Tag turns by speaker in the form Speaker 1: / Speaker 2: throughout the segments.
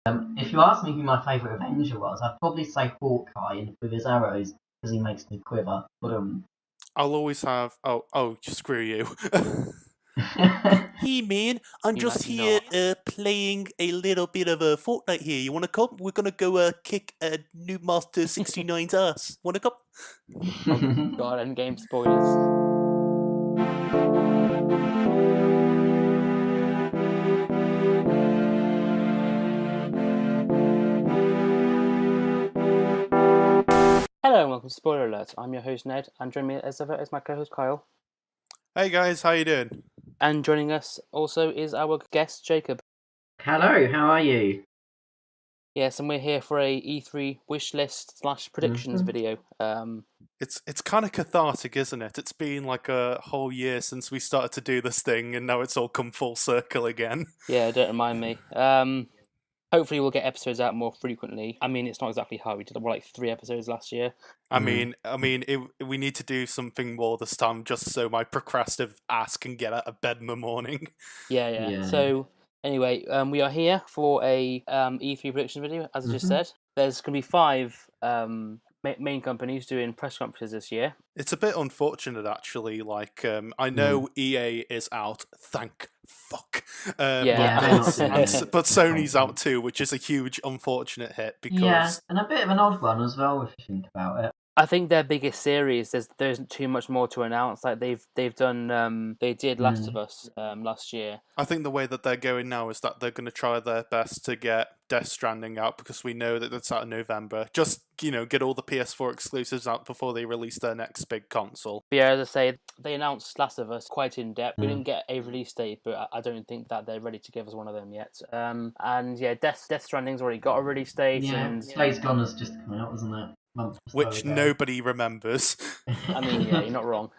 Speaker 1: If you ask me who my favourite Avenger was, I'd probably say Hawkeye with his arrows because he makes me quiver. But
Speaker 2: I'll always have. Oh, screw you. Hey man, I'm just here playing a little bit of a Fortnite here. You wanna come? We're gonna go kick New Master 69's ass. Wanna come?
Speaker 3: Oh god, endgame spoilers. Hello and welcome to Spoiler Alert. I'm your host Ned, and joining me as ever is my co-host Kyle.
Speaker 2: Hey guys, how you doing?
Speaker 3: And joining us also is our guest Jacob.
Speaker 1: Hello, how are you?
Speaker 3: Yes, and we're here for a E3 wish list / predictions video.
Speaker 2: It's kind of cathartic, isn't it? It's been like a whole year since we started to do this thing, and now it's all come full circle again.
Speaker 3: Yeah, don't remind me. Hopefully we'll get episodes out more frequently. I mean, it's not exactly hard. We did like 3 episodes last year.
Speaker 2: We need to do something more this time, just so my procrastinative ass can get out of bed in the morning.
Speaker 3: Yeah. So anyway, we are here for a E3 prediction video, as I just said. There's going to be 5 main companies doing press conferences this year.
Speaker 2: It's a bit unfortunate, actually. Like, I know EA is out, thank fuck. But Sony's out too, which is a huge unfortunate hit because
Speaker 1: and a bit of an odd one as well if you think about it.
Speaker 3: I think their biggest series, there isn't too much more to announce. Like they've done, they did Last of Us last year.
Speaker 2: I think the way that they're going now is that they're going to try their best to get Death Stranding out because we know that it's out in November. Just, get all the PS4 exclusives out before they release their next big console.
Speaker 3: But yeah, as I say, they announced Last of Us quite in depth. We didn't get a release date, but I don't think that they're ready to give us one of them yet. And yeah, Death Stranding's already got a release date.
Speaker 1: Yeah,
Speaker 3: and
Speaker 1: Days Gone has just come out, wasn't it?
Speaker 2: Which nobody remembers.
Speaker 3: I mean, yeah, you're not wrong.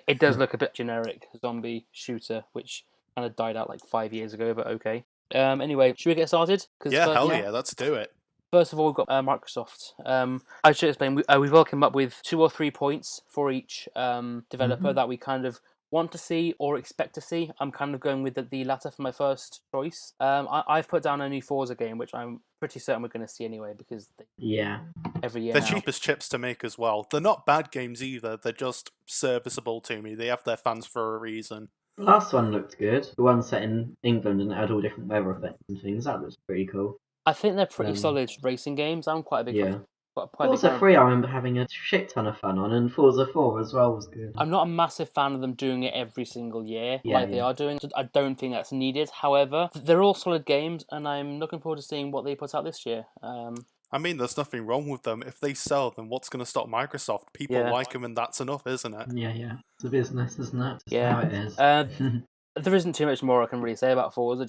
Speaker 3: It does look a bit generic zombie shooter, which kind of died out like 5 years ago, but okay. Anyway, should we get started?
Speaker 2: Yeah, let's do it.
Speaker 3: First of all, we've got Microsoft. I should explain, we've all come up with 2 or 3 points for each developer that we kind of want to see or expect to see. I'm kind of going with the latter for my first choice. I've put down a new Forza game, which I'm pretty certain we're going to see anyway, because every year
Speaker 2: they're
Speaker 3: now.
Speaker 2: cheapest chips to make as well. They're not bad games either. They're just serviceable to me. They have their fans for a reason.
Speaker 1: The last one looked good. The one set in England and it had all different weather effects and things. That looks pretty cool.
Speaker 3: I think they're pretty solid racing games. I'm quite a big fan.
Speaker 1: Forza 3 I remember having a shit ton of fun on, and Forza 4 as well was good.
Speaker 3: I'm not a massive fan of them doing it every single year they are doing. I don't think that's needed. However, they're all solid games, and I'm looking forward to seeing what they put out this year.
Speaker 2: I mean, there's nothing wrong with them. If they sell them, what's going to stop Microsoft? People like them, and that's enough, isn't it?
Speaker 1: Yeah. It's a business, isn't it? Just how it is.
Speaker 3: There isn't too much more I can really say about Forza.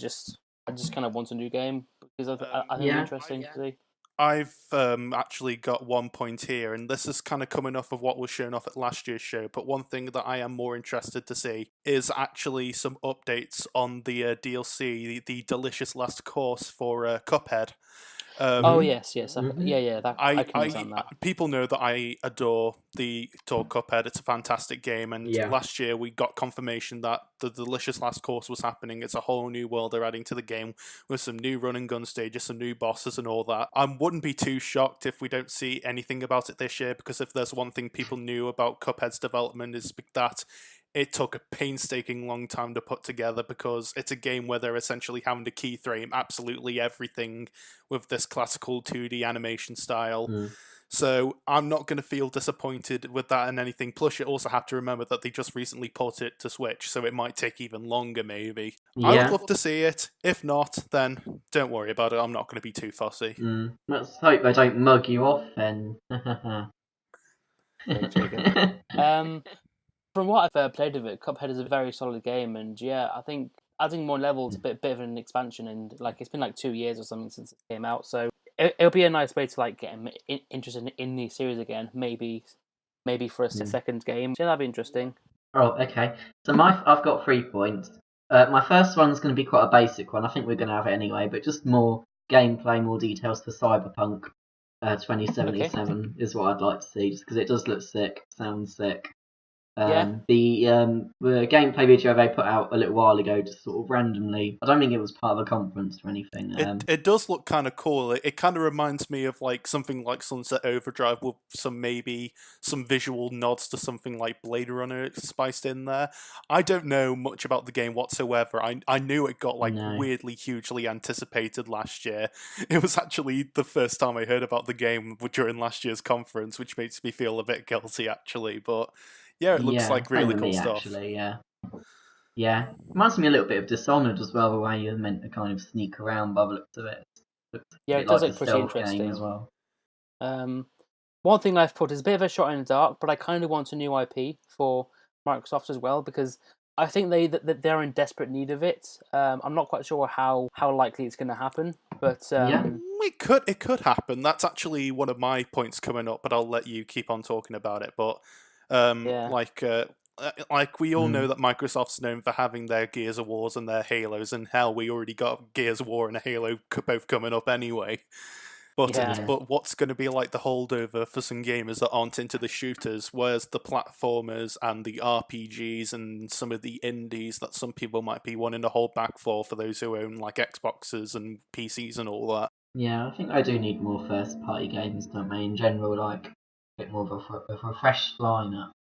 Speaker 3: I just kind of want a new game because I think it's interesting to see.
Speaker 2: I've actually got 1 point here, and this is kind of coming off of what was shown off at last year's show, but one thing that I am more interested to see is actually some updates on the DLC, the Delicious Last Course for Cuphead.
Speaker 3: Yes. I can understand that.
Speaker 2: People know that I adore Cuphead. It's a fantastic game, and last year we got confirmation that the Delicious Last Course was happening. It's a whole new world they're adding to the game with some new run and gun stages, some new bosses and all that. I wouldn't be too shocked if we don't see anything about it this year, because if there's one thing people knew about Cuphead's development is that it took a painstaking long time to put together, because it's a game where they're essentially having to keyframe absolutely everything with this classical 2D animation style. So I'm not going to feel disappointed with that and anything. Plus, you also have to remember that they just recently ported it to Switch, so it might take even longer, maybe. I would love to see it. If not, then don't worry about it. I'm not going to be too fussy.
Speaker 1: Let's hope they don't mug you off, then.
Speaker 3: From what I've played of it, Cuphead is a very solid game, and I think adding more levels is a bit of an expansion, and it's been 2 years or something since it came out, so it'll be a nice way to get him interested in the series again. Maybe for a second game. Yeah, that'd be interesting.
Speaker 1: Oh, okay. So I've got 3 points. My first one's going to be quite a basic one. I think we're going to have it anyway, but just more gameplay, more details for Cyberpunk 2077 is what I'd like to see, just because it does look sick, sounds sick. The gameplay video they put out a little while ago, just sort of randomly. I don't think it was part of a conference or anything.
Speaker 2: It does look kind of cool. It kind of reminds me of like something like Sunset Overdrive with some visual nods to something like Blade Runner spiced in there. I don't know much about the game whatsoever. I knew it got like weirdly hugely anticipated last year. It was actually the first time I heard about the game during last year's conference, which makes me feel a bit guilty actually. But yeah, it looks like really cool stuff.
Speaker 1: Actually, yeah. Reminds me a little bit of Dishonored as well, the way you're meant to kind of sneak around by the looks of it.
Speaker 3: It does look pretty interesting
Speaker 1: as well.
Speaker 3: One thing I've put is a bit of a shot in the dark, but I kind of want a new IP for Microsoft as well, because I think they're in desperate need of it. I'm not quite sure how likely it's going to happen, but
Speaker 2: it could happen. That's actually one of my points coming up, but I'll let you keep on talking about it. But like we all know that Microsoft's known for having their Gears of Wars and their Halos, and hell, we already got Gears of War and a Halo both coming up anyway. But what's going to be like the holdover for some gamers that aren't into the shooters? Where's the platformers and the RPGs and some of the indies that some people might be wanting to hold back for those who own like Xboxes and PCs and all that?
Speaker 1: Yeah, I think I do need more first-party games, don't they? In general, like a bit more of a refreshed lineup.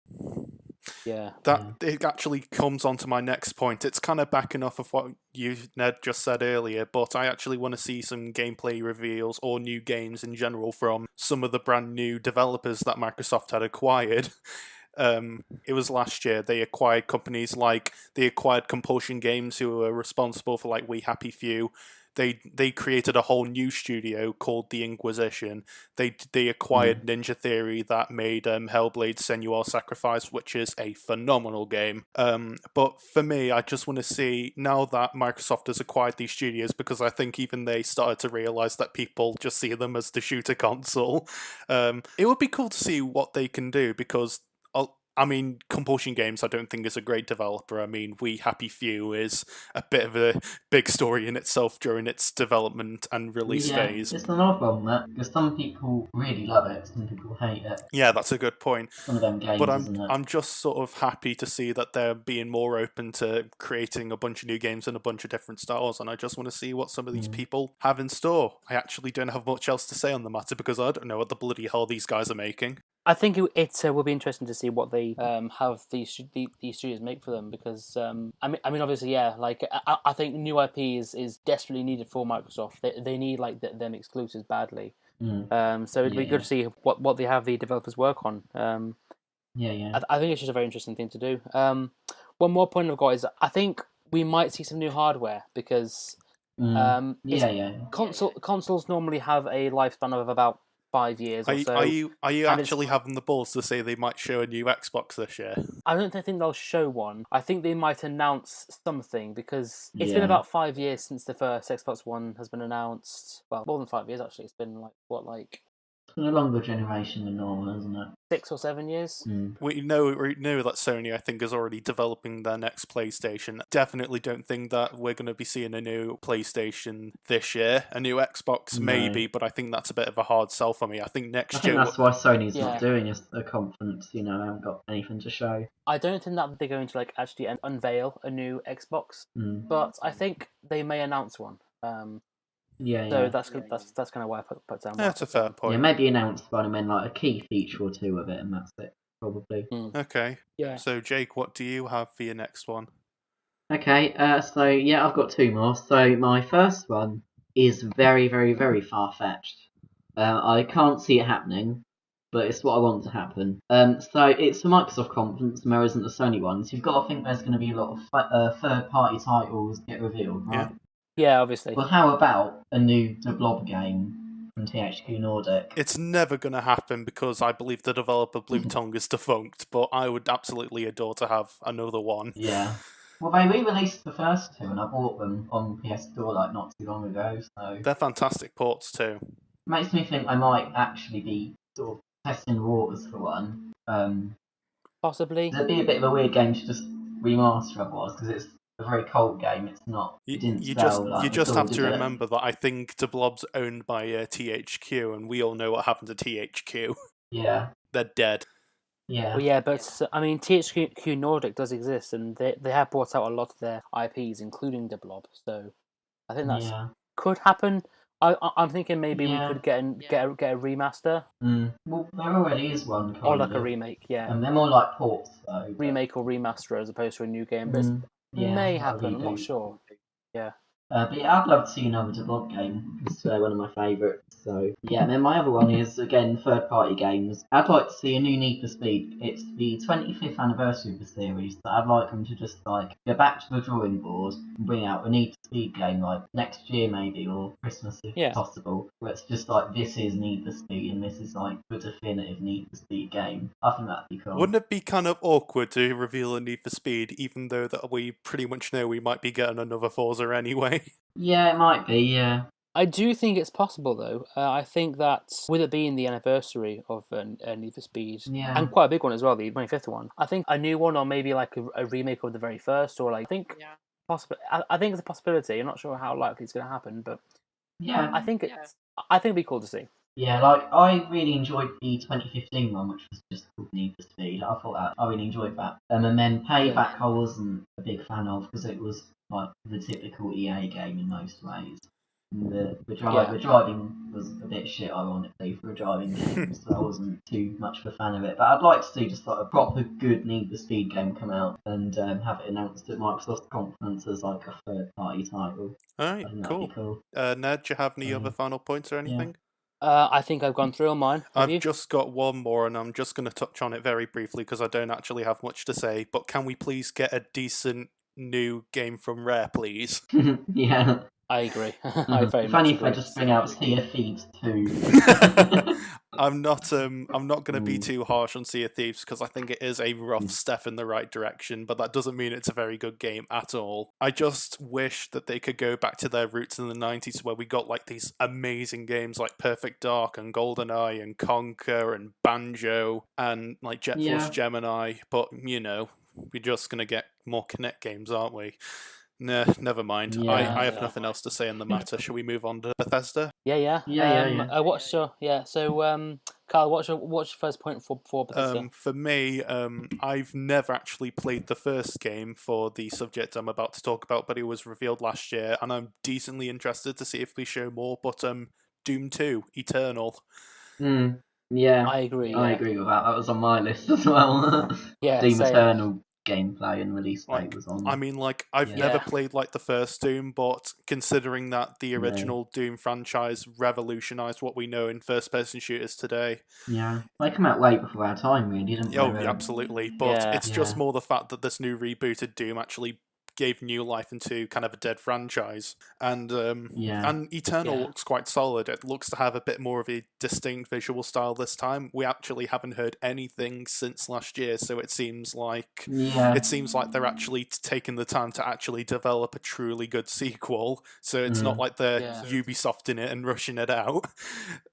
Speaker 2: It actually comes on to my next point. It's kind of backing off of what you, Ned, just said earlier, but I actually want to see some gameplay reveals or new games in general from some of the brand new developers that Microsoft had acquired. It was last year they acquired companies like they acquired Compulsion Games, who were responsible for like We Happy Few. They created a whole new studio called The Inquisition. They acquired Ninja Theory that made Hellblade: Senua's Sacrifice, which is a phenomenal game. But for me, I just want to see, now that Microsoft has acquired these studios, because I think even they started to realize that people just see them as the shooter console. It would be cool to see what they can do, because I mean, Compulsion Games I don't think is a great developer. I mean, We Happy Few is a bit of a big story in itself during its development and release phase.
Speaker 1: It's an odd one, that, because some people really love it, some people hate it.
Speaker 2: Yeah, that's a good point.
Speaker 1: Some of them games,
Speaker 2: but
Speaker 1: isn't it?
Speaker 2: I'm just sort of happy to see that they're being more open to creating a bunch of new games in a bunch of different styles, and I just want to see what some of these people have in store. I actually don't have much else to say on the matter, because I don't know what the bloody hell these guys are making.
Speaker 3: I think it will be interesting to see what they have these studios make for them, because I mean obviously like I think new IP is desperately needed for Microsoft. They need like them exclusives badly. So it'd be good to see what they have the developers work on. I think it's just a very interesting thing to do. One more point I've got is I think we might see some new hardware, because consoles normally have a lifespan of about 5 years or so.
Speaker 2: Are you actually having the balls to say they might show a new Xbox this year?
Speaker 3: I don't think they'll show one. I think they might announce something, because it's been about 5 years since the first Xbox One has been announced. Well, more than 5 years actually. It's been
Speaker 1: it's been a longer generation than normal, isn't it?
Speaker 3: 6 or 7 years.
Speaker 2: We know that Sony, I think, is already developing their next PlayStation. Definitely don't think that we're going to be seeing a new PlayStation this year. A new Xbox, maybe, but I think that's a bit of a hard sell for me. I think next year...
Speaker 1: that's why Sony's not doing a conference. They haven't got anything to show.
Speaker 3: I don't think that they're going to actually unveil a new Xbox, but I think they may announce one. So that's kind of why I put down.
Speaker 2: That's a fair point.
Speaker 1: Yeah, maybe announce Spider-Man like a key feature or two of it, and that's it, probably.
Speaker 2: Okay. Yeah. So Jake, what do you have for your next one?
Speaker 1: Okay. So I've got two more. So my first one is very, very, very far-fetched. I can't see it happening, but it's what I want to happen. So it's a Microsoft conference, and there isn't a Sony one. So you've got to think there's going to be a lot of third-party titles get revealed, right?
Speaker 3: Yeah, obviously.
Speaker 1: Well, how about a new The Blob game from THQ Nordic?
Speaker 2: It's never going to happen, because I believe the developer Blue Tongue is defunct, but I would absolutely adore to have another one.
Speaker 1: Yeah. Well, they re-released the first two, and I bought them on PS Store not too long ago, so...
Speaker 2: They're fantastic ports too.
Speaker 1: Makes me think I might actually be sort of testing the waters for one.
Speaker 3: Possibly.
Speaker 1: It'd be a bit of a weird game to just remaster otherwise, because it's a very cold game. It's not.
Speaker 2: You just have to remember that I think The Blob's owned by THQ, and we all know what happened to THQ.
Speaker 1: Yeah.
Speaker 2: They're dead.
Speaker 1: Yeah.
Speaker 3: Well, yeah, but I mean, THQ Nordic does exist, and they have brought out a lot of their IPs, including the Blob. So I think that could happen. I'm thinking maybe we could get a remaster.
Speaker 1: Well, there already is one
Speaker 3: or like a remake, yeah.
Speaker 1: And they're more like ports though.
Speaker 3: Remake or remaster as opposed to a new game, but may happen. I'm not sure. Yeah.
Speaker 1: But yeah, I'd love to see another Blob game. It's one of my favourites. So yeah, and then my other one is again third-party games. I'd like to see a new Need for Speed. It's the 25th anniversary of the series, so I'd like them to just like go back to the drawing board and bring out a Need for Speed game like next year maybe or Christmas if possible. Where it's just like this is Need for Speed and this is like the definitive Need for Speed game. I think that'd be cool.
Speaker 2: Wouldn't it be kind of awkward to reveal a Need for Speed, even though that we pretty much know we might be getting another Forza anyway?
Speaker 1: Yeah, it might be, yeah.
Speaker 3: I do think it's possible, though. I think that with it being the anniversary of Need for Speed, and quite a big one as well, the 25th one, I think a new one or maybe like a remake of the very first, or like, I think it's a possibility. I'm not sure how likely it's going to happen, but I think it'd be cool to see.
Speaker 1: Yeah, like I really enjoyed the 2015 one, which was just called Need for Speed. I really enjoyed that. And then Payback I wasn't a big fan of because it was like the typical EA game in most ways. And the driving was a bit shit, ironically, for a driving game, so I wasn't too much of a fan of it. But I'd like to see just like a proper good Need for Speed game come out and have it announced at Microsoft's conference as like a third-party title.
Speaker 2: Alright, cool. Ned, do you have any other final points or anything?
Speaker 3: I think I've gone through on mine.
Speaker 2: I've just got one more, and I'm just going to touch on it very briefly because I don't actually have much to say. But can we please get a decent new game from Rare, please?
Speaker 1: Yeah.
Speaker 3: I agree. I very much
Speaker 1: Funny
Speaker 3: agree.
Speaker 1: if I just bring out Sea of Thieves 2.
Speaker 2: I'm not going to be too harsh on Sea of Thieves because I think it is a rough step in the right direction, but that doesn't mean it's a very good game at all. I just wish that they could go back to their roots in the 90s where we got like these amazing games like Perfect Dark and GoldenEye and Conker and Banjo and like Jet Force Gemini, but you know, we're just going to get more Kinect games, aren't we? Nah, never mind. I have nothing else to say on the matter. Shall we move on to Bethesda?
Speaker 3: Yeah. So, Carl, what's your first point for Bethesda?
Speaker 2: For me, I've never actually played the first game for the subject I'm about to talk about, but it was revealed last year, and I'm decently interested to see if we show more. But Doom 2, Eternal.
Speaker 1: Yeah,
Speaker 3: I agree.
Speaker 1: I agree with that. That was on my list as well. Doom Eternal gameplay and release date was on.
Speaker 2: I mean, like, I've never played like the first Doom, but considering that the original Doom franchise revolutionized what we know in first-person shooters today.
Speaker 1: Yeah, they come out way before our time, really, didn't they?
Speaker 2: Oh, absolutely. But it's just more the fact that this new rebooted Doom actually gave new life into kind of a dead franchise, and Eternal looks quite solid. It looks to have a bit more of a distinct visual style this time. We actually haven't heard anything since last year, so it seems like they're actually taking the time to actually develop a truly good sequel. So it's not like they're Ubisoft in it and rushing it out.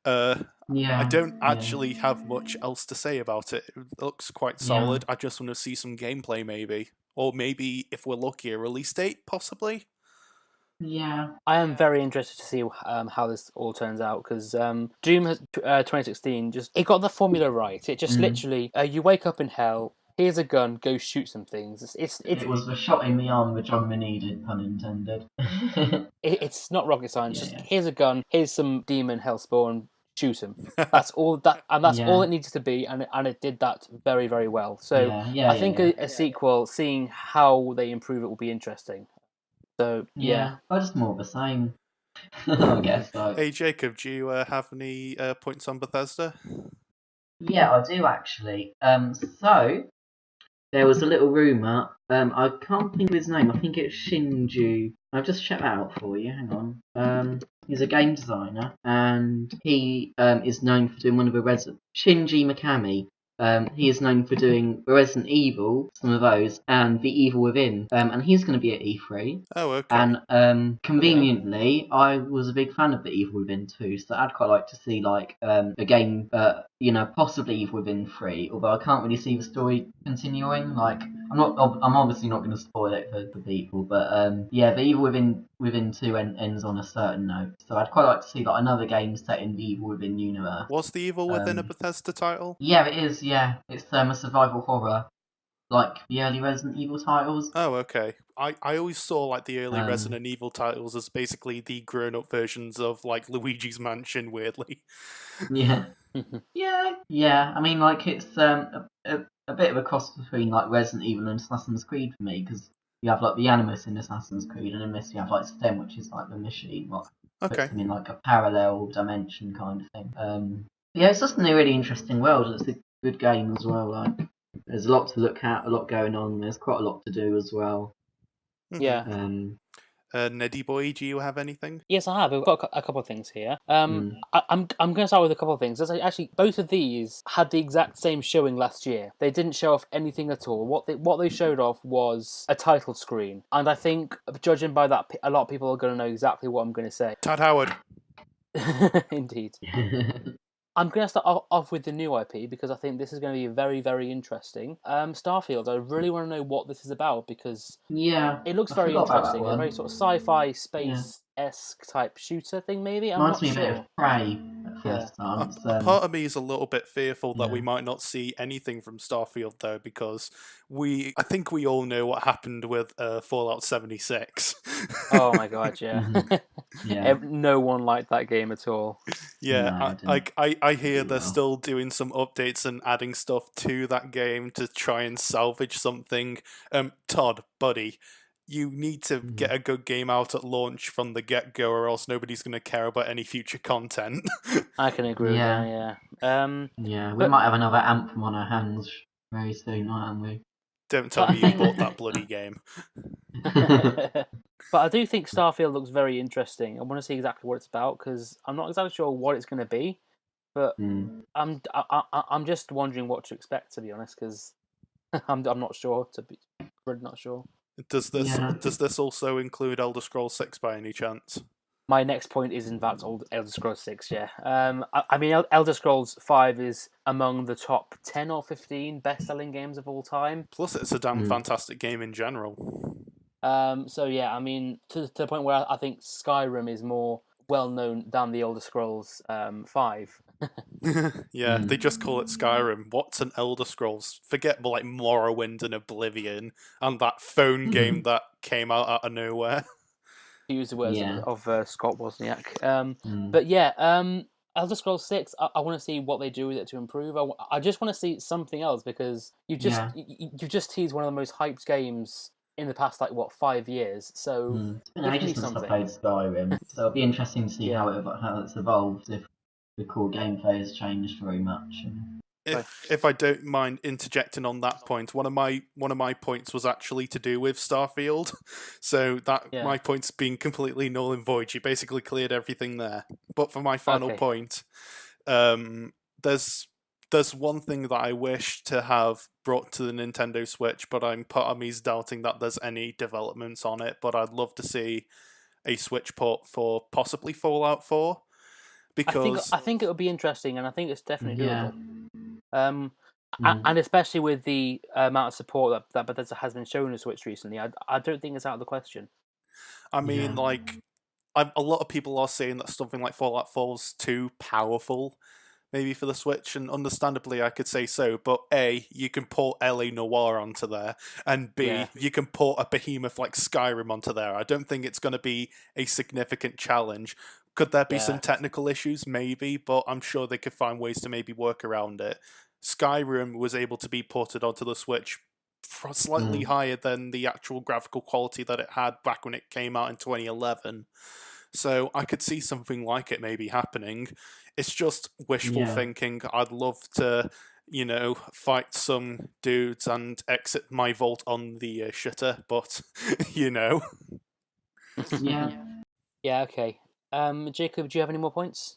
Speaker 2: I don't actually have much else to say about it. It looks quite solid. I just want to see some gameplay, maybe. Or maybe, if we're lucky, a release date, possibly?
Speaker 1: Yeah.
Speaker 3: I am very interested to see how this all turns out, because Doom 2016, it got the formula right. It just literally, you wake up in hell, here's a gun, go shoot some things.
Speaker 1: It was the shot in the arm which John needed, pun intended.
Speaker 3: It's not rocket science, here's a gun, here's some demon hellspawn, shoot him. That's all all it needed to be, and it did that very, very well. So I think a sequel, seeing how they improve it, will be interesting. So
Speaker 1: I just more of the same. I guess.
Speaker 2: Hey Jacob, do you have any points on Bethesda?
Speaker 1: Yeah, I do actually. So there was a little rumor. I can't think of his name. I think it's Shinju. I'll just check that out for you. Hang on. He's a game designer, and he is known for doing one of the Shinji Mikami. He is known for doing Resident Evil, some of those, and The Evil Within. And he's going to be at E3.
Speaker 2: Oh, okay.
Speaker 1: And conveniently, I was a big fan of The Evil Within 2, so I'd quite like to see like a game, possibly Evil Within 3. Although I can't really see the story continuing. Like, I'm obviously not going to spoil it for people, but the Evil Within 2 ends on a certain note. So I'd quite like to see like another game set in the Evil Within universe.
Speaker 2: Was the Evil Within a Bethesda title?
Speaker 1: Yeah, it is. Yeah, it's a survival horror, like the early Resident Evil titles.
Speaker 2: Oh, okay. I always saw like the early Resident Evil titles as basically the grown-up versions of like Luigi's Mansion, weirdly.
Speaker 1: Yeah. Yeah. I mean, like it's a bit of a cross between like Resident Evil and Assassin's Creed for me, because you have like the Animus in Assassin's Creed, and in this you have like Stem, which is like the machine, what puts them in like a parallel dimension kind of thing. Yeah, it's just a really interesting world. It's a good game as well. Like, there's a lot to look at, a lot going on. There's quite a lot to do as well.
Speaker 3: Yeah.
Speaker 2: Neddy boy, do you have anything?
Speaker 3: Yes, I have. I've got a couple of things here. I'm going to start with a couple of things. Actually, both of these had the exact same showing last year. They didn't show off anything at all. What they showed off was a title screen, and I think, judging by that, a lot of people are going to know exactly what I'm going to say.
Speaker 2: Todd Howard.
Speaker 3: Indeed. I'm going to start off with the new IP because I think this is going to be very, very interesting. Starfield, I really want to know what this is about because it looks very interesting. A very sort of sci-fi, space-esque type shooter thing, maybe?
Speaker 1: Reminds me a bit of Prey at first time.
Speaker 2: Part of me is a little bit fearful that we might not see anything from Starfield, though, because I think we all know what happened with Fallout 76.
Speaker 3: Oh my god, no one liked that game at all.
Speaker 2: Yeah, I hear they're still doing some updates and adding stuff to that game to try and salvage something. Todd, buddy, you need to get a good game out at launch from the get-go, or else nobody's going to care about any future content.
Speaker 3: I can agree with that,
Speaker 1: we might have another Anthem on our hands very soon, aren't we?
Speaker 2: Don't tell me you bought that bloody game.
Speaker 3: But I do think Starfield looks very interesting. I want to see exactly what it's about because I'm not exactly sure what it's going to be, but I'm just wondering what to expect, to be honest, because I'm not sure. Really not sure.
Speaker 2: Does this also include Elder Scrolls 6 by any chance?
Speaker 3: My next point is in fact Elder Scrolls 6. Yeah, I mean Elder Scrolls 5 is among the top 10 or 15 best-selling games of all time.
Speaker 2: Plus, it's a damn fantastic game in general.
Speaker 3: So yeah, I mean, to the point where I think Skyrim is more well known than the Elder Scrolls 5.
Speaker 2: They just call it Skyrim. What's an Elder Scrolls? Forget like Morrowind and Oblivion and that phone game that came out of nowhere.
Speaker 3: To use the words of Scott Wozniak. But yeah, Elder Scrolls 6, I want to see what they do with it to improve. I just want to see something else because you just teased one of the most hyped games in the past, 5 years. So
Speaker 1: it's been ages since I played Skyrim, so it'll be interesting to see how it's evolved, if the core gameplay has changed very much.
Speaker 2: If I don't mind interjecting on that point, one of my points was actually to do with Starfield, so that my point's been completely null and void. You basically cleared everything there. But for my final point, there's one thing that I wish to have brought to the Nintendo Switch, but part of me's doubting that there's any developments on it. But I'd love to see a Switch port for possibly Fallout 4. Because
Speaker 3: I think it would be interesting, and I think it's definitely doable. And especially with the amount of support that Bethesda has been showing to Switch recently, I don't think it's out of the question.
Speaker 2: I mean, a lot of people are saying that something like Fallout 4 is too powerful, maybe for the Switch, and understandably I could say so, but A, you can port LA Noire onto there, and B, you can port a behemoth like Skyrim onto there. I don't think it's going to be a significant challenge. Could there be some technical issues? Maybe, but I'm sure they could find ways to maybe work around it. Skyrim was able to be ported onto the Switch slightly higher than the actual graphical quality that it had back when it came out in 2011. So I could see something like it maybe happening. It's just wishful thinking. I'd love to, fight some dudes and exit my vault on the shitter, but,
Speaker 1: Yeah.
Speaker 3: Yeah, okay. Jacob, do you have any more points?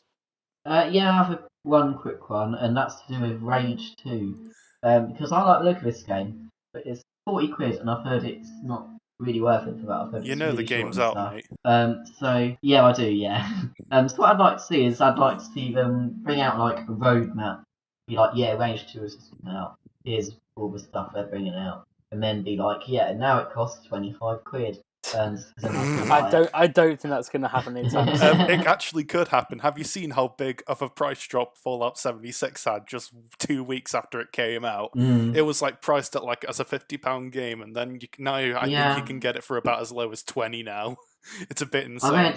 Speaker 1: I have one quick one, and that's to do with Rage 2. Because I like the look of this game, but it's 40 quid, and I've heard it's not really worth it for that. I've heard
Speaker 2: the game's out, mate.
Speaker 1: So, yeah, I do, yeah. So what I'd like to see is, I'd like to see them bring out, a roadmap. Be like, Rage 2 is out. Here's all the stuff they're bringing out. and then be like, yeah, now it costs £25.
Speaker 3: I don't think that's going to happen anytime soon.
Speaker 2: It actually could happen. Have you seen how big of a price drop Fallout 76 had just 2 weeks after it came out? It was like priced at like as a £50 game, and then I think you can get it for about as low as 20 now. It's a bit insane.
Speaker 1: I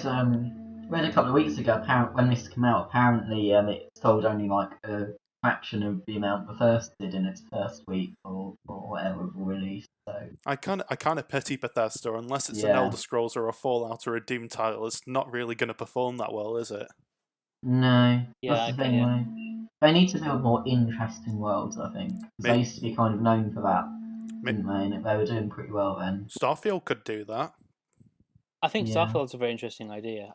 Speaker 1: read a couple of weeks ago, when this came out, apparently it sold only like a fraction of the amount the first did in its first week or whatever of release. So
Speaker 2: I kind of pity Bethesda, unless it's an Elder Scrolls or a Fallout or a Doom title. It's not really going to perform that well, is it?
Speaker 1: No, that's the thing. They need to build more interesting worlds, I think. Because they used to be kind of known for that, didn't they? And they were doing pretty well then.
Speaker 2: Starfield could do that.
Speaker 3: I think Starfield's a very interesting idea.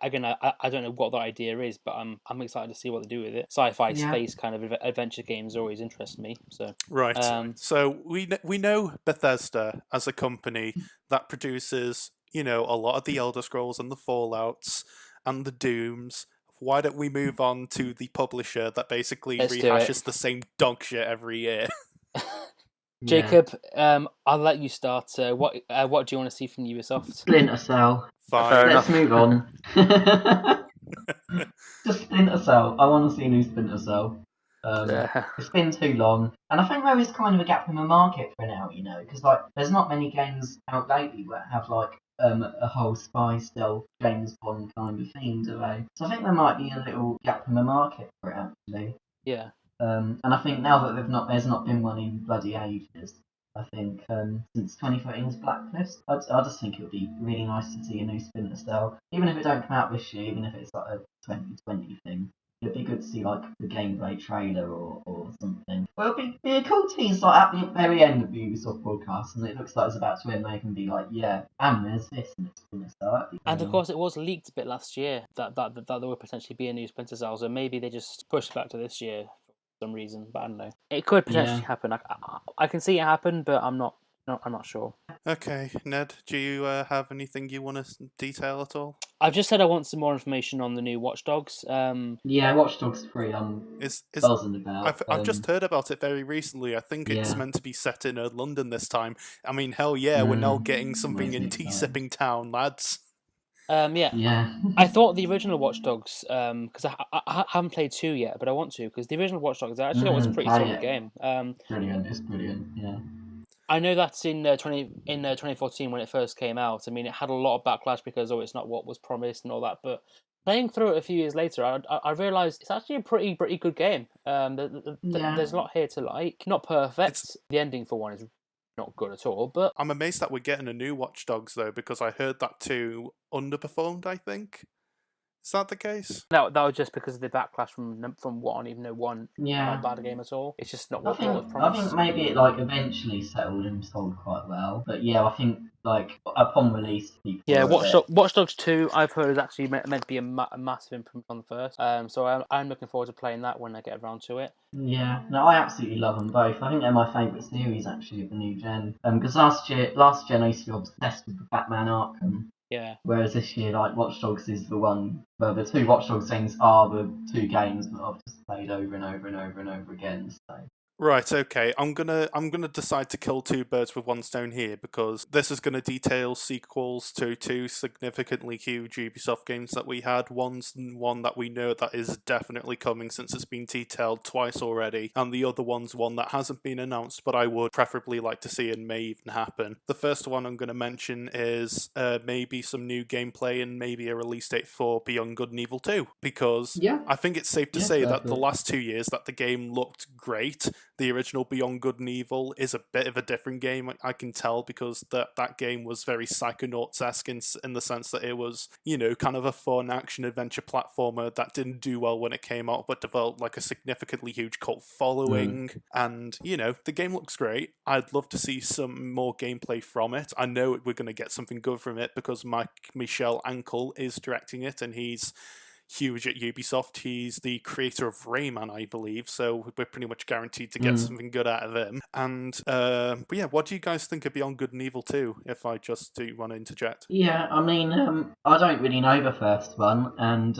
Speaker 3: Again, I don't know what that idea is, but I'm excited to see what they do with it. Sci-fi space kind of adventure games always interest me. So
Speaker 2: right. So we know Bethesda as a company that produces, a lot of the Elder Scrolls and the Fallouts and the Dooms. Why don't we move on to the publisher that basically rehashes the same dog shit every year?
Speaker 3: Jacob, I'll let you start. What do you want to see from Ubisoft?
Speaker 1: Splinter Cell.
Speaker 2: Fine.
Speaker 1: Let's move on. Just Splinter Cell. I want to see a new Splinter Cell. It's been too long, and I think there is kind of a gap in the market for now. Because like there's not many games out lately that have like a whole spy stealth James Bond kind of theme, do they? So I think there might be a little gap in the market for it actually.
Speaker 3: Yeah.
Speaker 1: And I think now that there's not been one in bloody ages. I think since 2013's Blacklist, I just think it would be really nice to see a new Splinter Cell, even if it don't come out this year, even if it's like a 2020 thing. It'd be good to see like the gameplay trailer or something. Well, it'd be a cool tease like at the very end of the Ubisoft broadcast, and it looks like it's about to end. They can be like, yeah, and there's this and it's Splinter Cell.
Speaker 3: And of course, it was leaked a bit last year that there would potentially be a new Splinter Cell, so maybe they just pushed back to this year. Some reason, but I don't know. It could potentially happen. I can see it happen, but I'm not sure.
Speaker 2: Okay, Ned, do you have anything you want to detail at all?
Speaker 3: I've just said I want some more information on the new Watch Dogs.
Speaker 1: Watch Dogs 3.
Speaker 2: Is
Speaker 1: buzzing about.
Speaker 2: I've just heard about it very recently. I think it's meant to be set in London this time. I mean, hell yeah, we're now getting something in Tea-Sipping Town, lads.
Speaker 3: I thought the original Watch Dogs, because I haven't played 2 yet, but I want to, because the original Watch Dogs I actually thought was a pretty solid game.
Speaker 1: Brilliant, it's brilliant, yeah.
Speaker 3: I know that's in 2014 when it first came out. I mean, it had a lot of backlash because it's not what was promised and all that, but playing through it a few years later, I realised it's actually a pretty good game. There's a lot here to like. Not perfect. The ending for one is not good at all, but
Speaker 2: I'm amazed that we're getting a new Watch Dogs though, because I heard that 2 underperformed, I think. Is that the case?
Speaker 3: That was just because of the backlash from 1, even though 1 not a bad game at all. It's just not what was promised.
Speaker 1: I think maybe it eventually settled and sold quite well, but I think upon release, people.
Speaker 3: Yeah, Watch Dogs 2, I've heard is actually meant to be a massive improvement on the first. So I'm looking forward to playing that when I get around to it. Yeah,
Speaker 1: no, I absolutely love them both. I think they're my favourite series actually of the new gen. Because last gen I used to be obsessed with the Batman Arkham.
Speaker 3: Yeah.
Speaker 1: Whereas this year, Watch Dogs is the one. Well, the 2 Watch Dogs things are the 2 games that I've just played over and over and over and over again. So.
Speaker 2: Right, okay. I'm gonna decide to kill 2 birds with 1 stone here, because this is gonna detail sequels to 2 significantly huge Ubisoft games that we had. One's one that we know that is definitely coming since it's been detailed twice already, and the other one's one that hasn't been announced, but I would preferably like to see and may even happen. The first one I'm gonna mention is maybe some new gameplay and maybe a release date for Beyond Good and Evil 2, because I think it's safe to say that the last 2 years that the game looked great. The original Beyond Good and Evil is a bit of a different game, I can tell, because that game was very Psychonauts-esque in the sense that it was, kind of a fun action-adventure platformer that didn't do well when it came out, but developed like a significantly huge cult following. And, the game looks great. I'd love to see some more gameplay from it. I know we're going to get something good from it because Michel Ancel is directing it, and he's huge at Ubisoft. He's the creator of Rayman, I believe, so we're pretty much guaranteed to get something good out of him. And but yeah, what do you guys think of Beyond Good and Evil 2, if I just do want to interject?
Speaker 1: Yeah, I mean, I don't really know the first one, and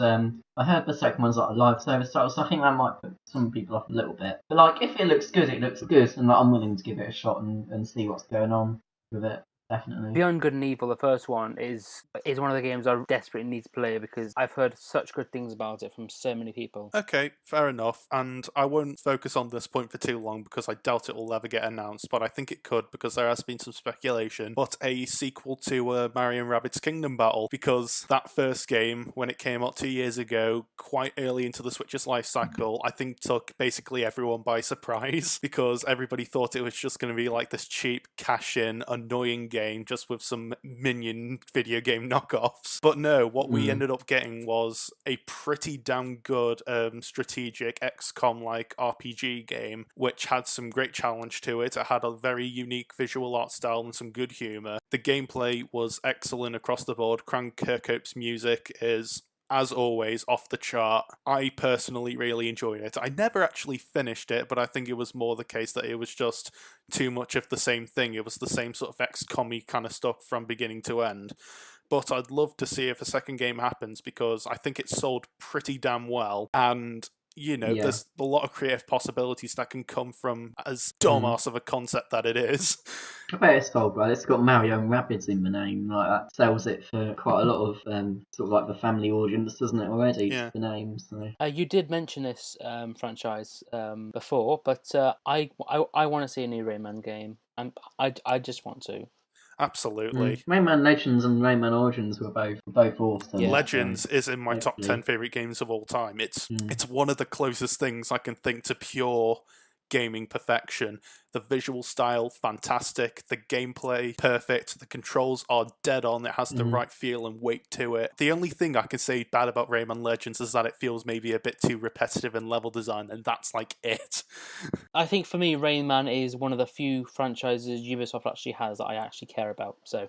Speaker 1: I heard the second one's like a live service title, so I think that might put some people off a little bit. But like, if it looks good, it looks good, and like, I'm willing to give it a shot and see what's going on with it. Definitely.
Speaker 3: Beyond Good and Evil, the first one, is one of the games I desperately need to play because I've heard such good things about it from so many people.
Speaker 2: Okay, fair enough. And I won't focus on this point for too long because I doubt it will ever get announced, but I think it could because there has been some speculation. But a sequel to Mario & Rabbids Kingdom Battle, because that first game, when it came out 2 years ago, quite early into the Switch's life cycle, I think took basically everyone by surprise because everybody thought it was just going to be like this cheap, cash-in, annoying game just with some minion video game knockoffs. But no, what we ended up getting was a pretty damn good strategic XCOM-like RPG game, which had some great challenge to it. It had a very unique visual art style and some good humour. The gameplay was excellent across the board. Cran Kirkhope's music is, as always, off the chart. I personally really enjoyed it. I never actually finished it, but I think it was more the case that it was just too much of the same thing. It was the same sort of XCOM-y kind of stuff from beginning to end. But I'd love to see if a second game happens because I think it sold pretty damn well, and there's a lot of creative possibilities that can come from as dumbass of a concept that it is.
Speaker 1: I bet it's sold well. It's got Mario and Rabbids in the name. Like, that sells it for quite a lot of sort of like the family audience, doesn't it, already?
Speaker 2: Yeah.
Speaker 1: The name. So.
Speaker 3: You did mention this franchise before, but I want to see a new Rayman game, and I just want to.
Speaker 2: Absolutely.
Speaker 1: Rayman Legends and Rayman Origins were both awesome.
Speaker 3: Yeah.
Speaker 2: Legends is in my top 10 favourite games of all time. It's one of the closest things I can think to pure gaming perfection. The visual style, fantastic. The gameplay, perfect. The controls are dead on. It has the right feel and weight to it. The only thing I can say bad about Rayman Legends is that it feels maybe a bit too repetitive in level design, and that's like it.
Speaker 3: I think for me, Rayman is one of the few franchises Ubisoft actually has that I actually care about. So.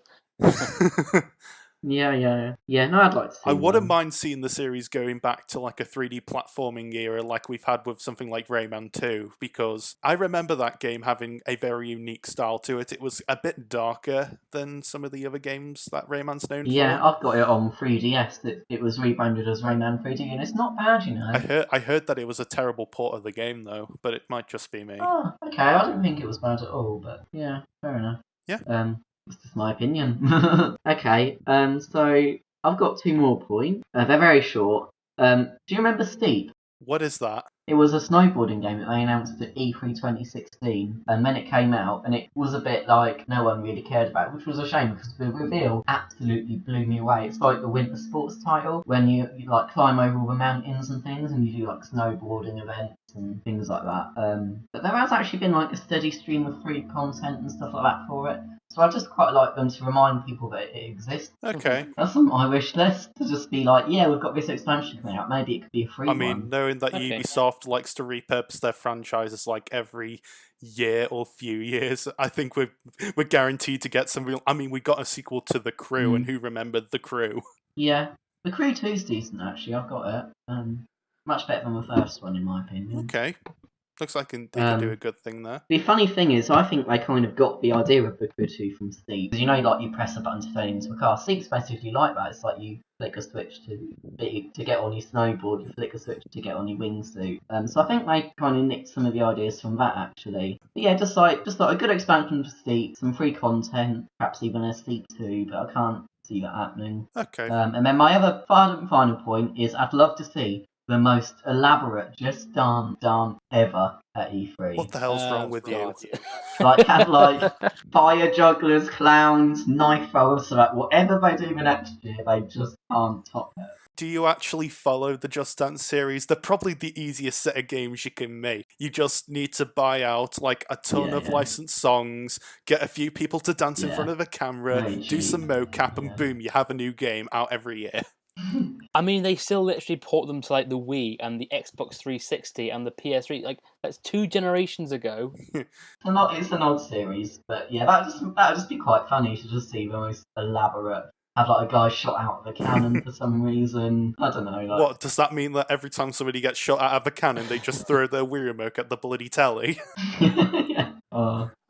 Speaker 1: Yeah. No, I'd like to see
Speaker 2: I wouldn't mind seeing the series going back to like a 3D platforming era like we've had with something like Rayman 2, because I remember that game having a very unique style to it. It was a bit darker than some of the other games that Rayman's known for.
Speaker 1: Yeah, I've got it on 3DS. It was rebranded as Rayman 3D, and it's not bad, you know.
Speaker 2: I heard that it was a terrible port of the game, though, but it might just be me.
Speaker 1: Oh, okay. I didn't think it was bad at all, but yeah, fair enough.
Speaker 2: Yeah.
Speaker 1: That's just my opinion. Okay, so I've got 2 more points. They're very short. Do you remember Steep?
Speaker 2: What is that?
Speaker 1: It was a snowboarding game that they announced at E3 2016, and then it came out, and it was a bit like no one really cared about it, which was a shame because the reveal absolutely blew me away. It's like the winter sports title, when you like climb over all the mountains and things, and you do like snowboarding events and things like that. But there has actually been like a steady stream of free content and stuff like that for it. So I just quite like them to remind people that it exists.
Speaker 2: Okay.
Speaker 1: That's on my wish list, to just be like, yeah, we've got this expansion coming out. Maybe it could be a free one.
Speaker 2: I mean, knowing that Ubisoft likes to repurpose their franchises like every year or few years, I think we're guaranteed to get some real... I mean, we got a sequel to The Crew, and who remembered The Crew?
Speaker 1: Yeah. The Crew 2's decent, actually. I've got it. Much better than the first one, in my opinion.
Speaker 2: Okay. Looks like they can do a good thing there.
Speaker 1: The funny thing is, I think they kind of got the idea of the Crew 2 from Steep. Because you know, like, you press a button to turn into a car. Steep's basically like that. It's like you flick a switch to get on your snowboard, you flick a switch to get on your wingsuit. So I think they kind of nicked some of the ideas from that, actually. But yeah, just like a good expansion for Steep, some free content, perhaps even a Steep 2, but I can't see that happening.
Speaker 2: Okay.
Speaker 1: And then my other final point is I'd love to see the most elaborate Just Dance ever at E3.
Speaker 2: What the hell's wrong with you?
Speaker 1: Like, have like fire jugglers, clowns, knife throwers, so that whatever they do the next year, they just can't top it.
Speaker 2: Do you actually follow the Just Dance series? They're probably the easiest set of games you can make. You just need to buy out like a ton of licensed songs, get a few people to dance in front of a camera, do some mocap, and boom, you have a new game out every year.
Speaker 3: I mean, they still literally port them to like the Wii and the Xbox 360 and the PS3. Like, that's 2 generations ago.
Speaker 1: It's an odd series, but yeah, that'd just be quite funny to just see the most elaborate have like a guy shot out of a cannon for some reason. I don't know. Like...
Speaker 2: What does that mean? That every time somebody gets shot out of a cannon, they just throw their Wii remote at the bloody telly?
Speaker 1: Yeah.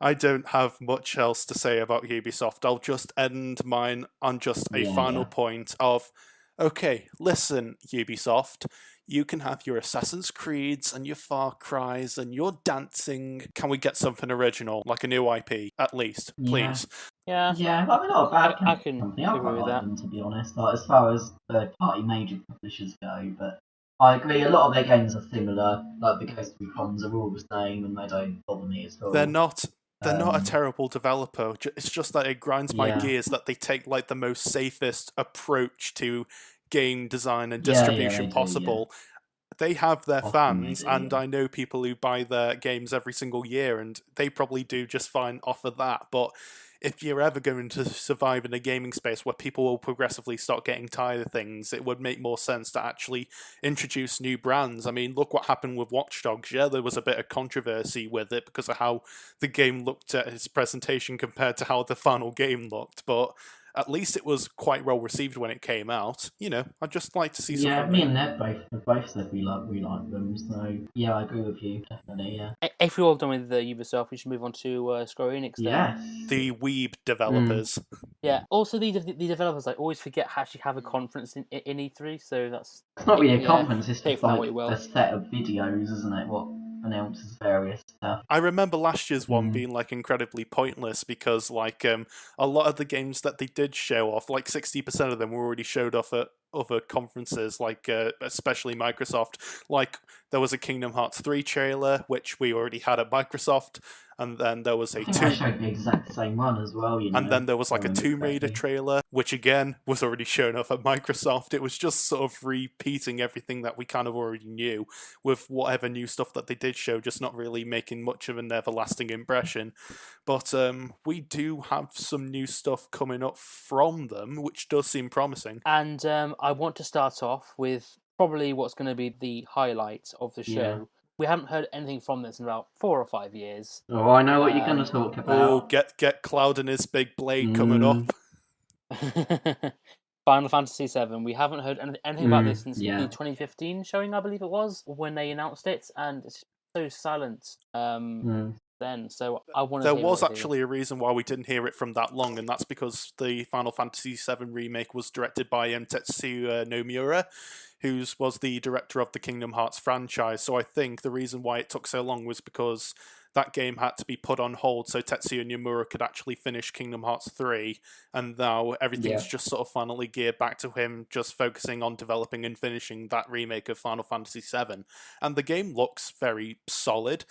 Speaker 2: I don't have much else to say about Ubisoft. I'll just end mine on just a final point of, okay, listen, Ubisoft, you can have your Assassin's Creeds and your Far Cries and your dancing. Can we get something original, like a new IP, at least, please?
Speaker 3: Yeah,
Speaker 1: I mean, not a bad
Speaker 3: I can
Speaker 1: company. I
Speaker 3: agree
Speaker 1: quite
Speaker 3: with
Speaker 1: like
Speaker 3: that.
Speaker 1: them, to be honest. Like, as far as third-party major publishers go, but I agree. A lot of their games are similar. Like the Ghost Recons are all the same, and they don't bother me at all.
Speaker 2: They're not a terrible developer. It's just that it grinds my gears that they take like the most safest approach to game design and distribution possible. They have their fans, and I know people who buy their games every single year, and they probably do just fine off of that. But if you're ever going to survive in a gaming space where people will progressively start getting tired of things, it would make more sense to actually introduce new brands. I mean, look what happened with Watch Dogs. Yeah, there was a bit of controversy with it because of how the game looked at its presentation compared to how the final game looked, but at least it was quite well received when it came out. You know, I'd just like to see something.
Speaker 1: Yeah, me and Ned both said we like them. So yeah, I agree with you definitely. Yeah.
Speaker 3: If we're all done with Ubisoft, we should move on to Square Enix. Then.
Speaker 1: Yeah.
Speaker 2: The Weeb developers.
Speaker 3: Yeah. Also, the developers, I always forget actually have a conference in E3, so that's.
Speaker 1: It's not really a conference. It's
Speaker 3: just
Speaker 1: like a set of videos, isn't it? What announces various stuff.
Speaker 2: I remember last year's one being like incredibly pointless because like a lot of the games that they did show off, like 60% of them were already showed off at other conferences, like especially Microsoft. Like there was a Kingdom Hearts 3 trailer, which we already had at Microsoft, and then there was
Speaker 1: I showed the exact same one as well, you know.
Speaker 2: And then there was like a Tomb Raider trailer, which again was already shown off at Microsoft. It was just sort of repeating everything that we kind of already knew, with whatever new stuff that they did show, just not really making much of an everlasting impression. But we do have some new stuff coming up from them, which does seem promising.
Speaker 3: And I want to start off with probably what's going to be the highlight of the show. Yeah. We haven't heard anything from this in about 4 or 5 years.
Speaker 1: Oh, I know what you're going to talk about.
Speaker 2: Oh, get Cloud and his big blade coming up.
Speaker 3: Final Fantasy VII. We haven't heard anything about this since the 2015 showing, I believe it was, when they announced it, and it's so silent. Then, so I want to.
Speaker 2: There was actually a reason why we didn't hear it from that long, and that's because the Final Fantasy VII remake was directed by Tetsuya Nomura, who was the director of the Kingdom Hearts franchise. So I think the reason why it took so long was because that game had to be put on hold so Tetsuya Nomura could actually finish Kingdom Hearts 3, and now everything's just sort of finally geared back to him just focusing on developing and finishing that remake of Final Fantasy VII. And the game looks very solid.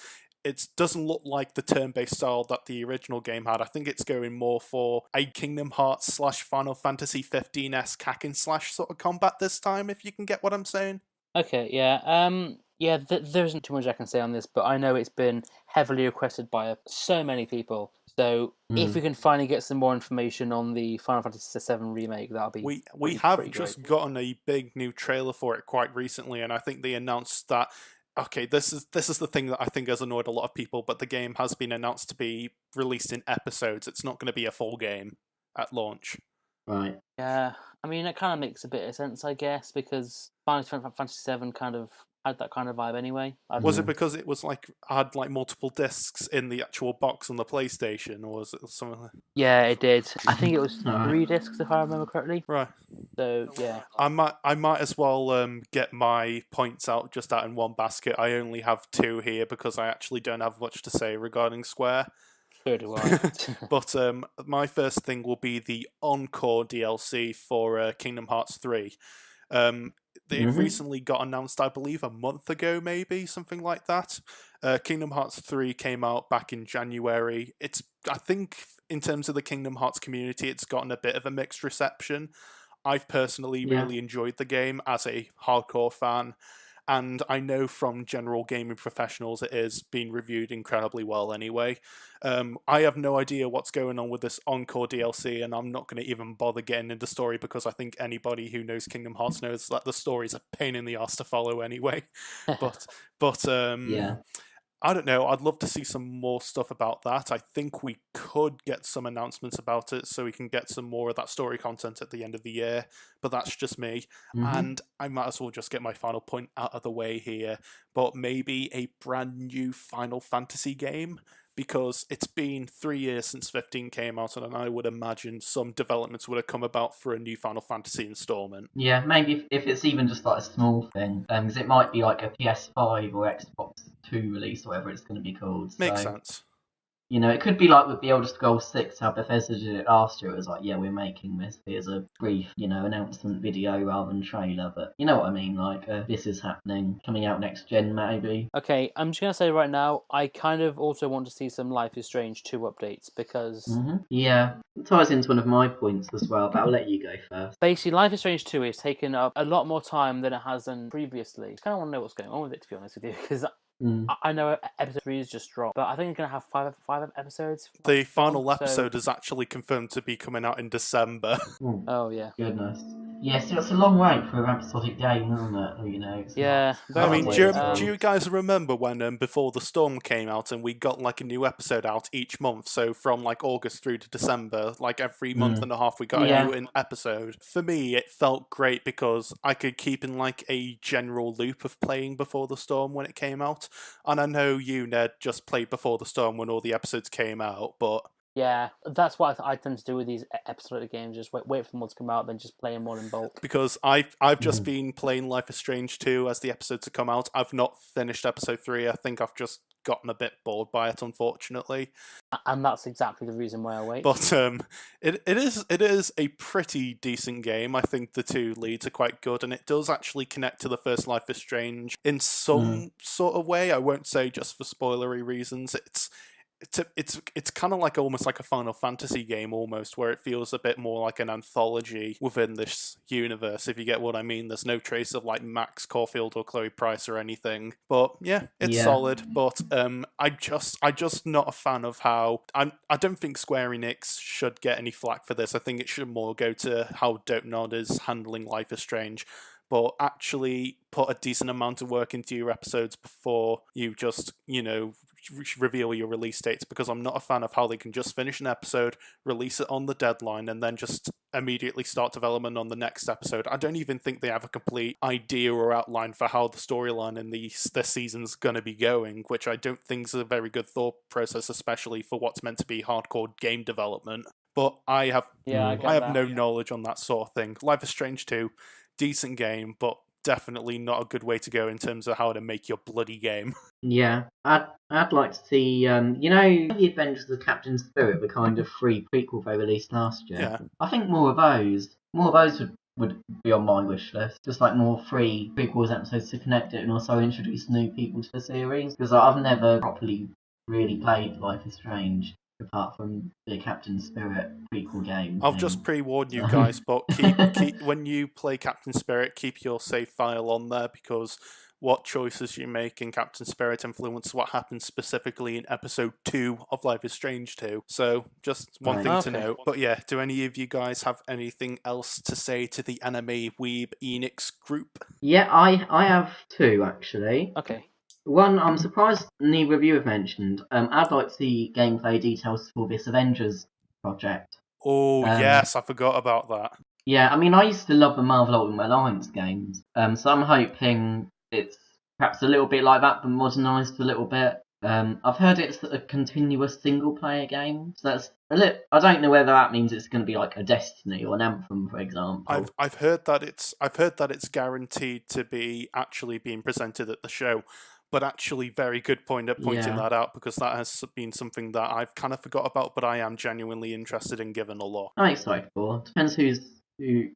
Speaker 2: It doesn't look like the turn-based style that the original game had. I think it's going more for a Kingdom Hearts / Final Fantasy 15-esque hack and slash sort of combat this time, if you can get what I'm saying.
Speaker 3: Okay, yeah. There isn't too much I can say on this, but I know it's been heavily requested by so many people. So if we can finally get some more information on the Final Fantasy VII remake, that'll be
Speaker 2: we have just gotten a big new trailer for it quite recently, and I think they announced that. Okay, this is the thing that I think has annoyed a lot of people, but the game has been announced to be released in episodes. It's not going to be a full game at launch.
Speaker 1: Right.
Speaker 3: Yeah, I mean, it kind of makes a bit of sense, I guess, because Final Fantasy VII kind of had that kind of vibe anyway.
Speaker 2: Was it because it was had multiple discs in the actual box on the PlayStation, or was it something?
Speaker 3: Yeah, it did. I think it was 3 discs, if I remember correctly.
Speaker 2: Right.
Speaker 3: So yeah,
Speaker 2: I might as well get my points out just out in one basket. I only have 2 here because I actually don't have much to say regarding Square.
Speaker 3: So do I.
Speaker 2: But my first thing will be the Encore DLC for Kingdom Hearts 3. They recently got announced, I believe, a month ago, maybe, something like that. Kingdom Hearts 3 came out back in January. I think, in terms of the Kingdom Hearts community, it's gotten a bit of a mixed reception. I've personally really enjoyed the game as a hardcore fan, and I know from general gaming professionals it is being reviewed incredibly well anyway. I have no idea what's going on with this Encore DLC, and I'm not going to even bother getting into the story because I think anybody who knows Kingdom Hearts knows that the story is a pain in the ass to follow anyway. But I don't know. I'd love to see some more stuff about that. I think we could get some announcements about it so we can get some more of that story content at the end of the year, but that's just me. And I might as well just get my final point out of the way here, but maybe a brand new Final Fantasy game, because it's been 3 years since 15 came out, and I would imagine some developments would have come about for a new Final Fantasy installment.
Speaker 1: Yeah, maybe if it's even just like a small thing, because it might be like a PS5 or Xbox 2 release, or whatever it's going to be called.
Speaker 2: Makes sense.
Speaker 1: You know, it could be like with the Elder Scrolls 6, how Bethesda did it last year. It was like, yeah, we're making this. Here's a brief, announcement video rather than trailer. But you know what I mean? Like, this is happening, coming out next gen, maybe.
Speaker 3: Okay, I'm just going to say right now, I kind of also want to see some Life is Strange 2 updates, because...
Speaker 1: Yeah, it ties into one of my points as well, but I'll let you go first.
Speaker 3: Basically, Life is Strange 2 is taking up a lot more time than it has done previously. I kind of want to know what's going on with it, to be honest with you, because... I know episode 3 is just dropped, but I think it's going to have five episodes.
Speaker 2: The final episode is actually confirmed to be coming out in December.
Speaker 3: Oh, yeah.
Speaker 1: Goodness. Yes, it's a long wait for an episodic game, isn't it?
Speaker 3: Yeah.
Speaker 2: I mean, do you guys remember when Before the Storm came out and we got like a new episode out each month? So from like August through to December, like every month and a half we got a new episode. For me, it felt great because I could keep in like a general loop of playing Before the Storm when it came out. And I know you, Ned, just played Before the Storm when all the episodes came out, but...
Speaker 3: Yeah, that's what I tend to do with these episodic games. Just wait for them all to come out, then just play them all in bulk.
Speaker 2: Because I've just been playing Life is Strange 2 as the episodes have come out. I've not finished episode 3. I think I've just gotten a bit bored by it, unfortunately.
Speaker 3: And that's exactly the reason why I wait.
Speaker 2: But it is a pretty decent game. I think the two leads are quite good, and it does actually connect to the first Life is Strange in some sort of way. I won't say just for spoilery reasons. It's kind of like almost like a Final Fantasy game almost, where it feels a bit more like an anthology within this universe, if you get what I mean. There's no trace of like Max Caulfield or Chloe Price or anything. But yeah, it's solid. But I just not a fan of how I don't think Square Enix should get any flack for this. I think it should more go to how Dopenod is handling Life is Strange. But actually put a decent amount of work into your episodes before you just, reveal your release dates, because I'm not a fan of how they can just finish an episode, release it on the deadline, and then just immediately start development on the next episode. I don't even think they have a complete idea or outline for how the storyline in this season's going to be going, which I don't think is a very good thought process, especially for what's meant to be hardcore game development. But I have no knowledge on that sort of thing. Life is Strange 2, decent game, but definitely not a good way to go in terms of how to make your bloody game.
Speaker 1: Yeah, I'd like to see, the Adventures of Captain Spirit, the kind of free prequel they released last year.
Speaker 2: Yeah.
Speaker 1: I think more of those would be on my wish list. Just like more free prequels episodes to connect it, and also introduce new people to the series. Because I've never properly really played Life is Strange, apart from the Captain Spirit prequel game.
Speaker 2: I'll just pre-warn you guys, but keep when you play Captain Spirit, keep your save file on there, because what choices you make in Captain Spirit influence what happens specifically in episode 2 of Life is Strange 2. So just one thing to note. But yeah, do any of you guys have anything else to say to the Anime Weeb Enix group?
Speaker 1: Yeah, I have two, actually.
Speaker 3: Okay.
Speaker 1: One, I'm surprised neither of you have mentioned. I'd like to see gameplay details for this Avengers project.
Speaker 2: Oh, yes, I forgot about that.
Speaker 1: Yeah, I mean, I used to love the Marvel Ultimate Alliance games, so I'm hoping it's perhaps a little bit like that, but modernised a little bit. I've heard it's a continuous single-player game, so that's a little. I don't know whether that means it's going to be like a Destiny or an Anthem, for example.
Speaker 2: I've heard that it's guaranteed to be actually being presented at the show. But actually, very good point at pointing that out, because that has been something that I've kind of forgot about, but I am genuinely interested in giving a look.
Speaker 1: I'm excited for. Depends who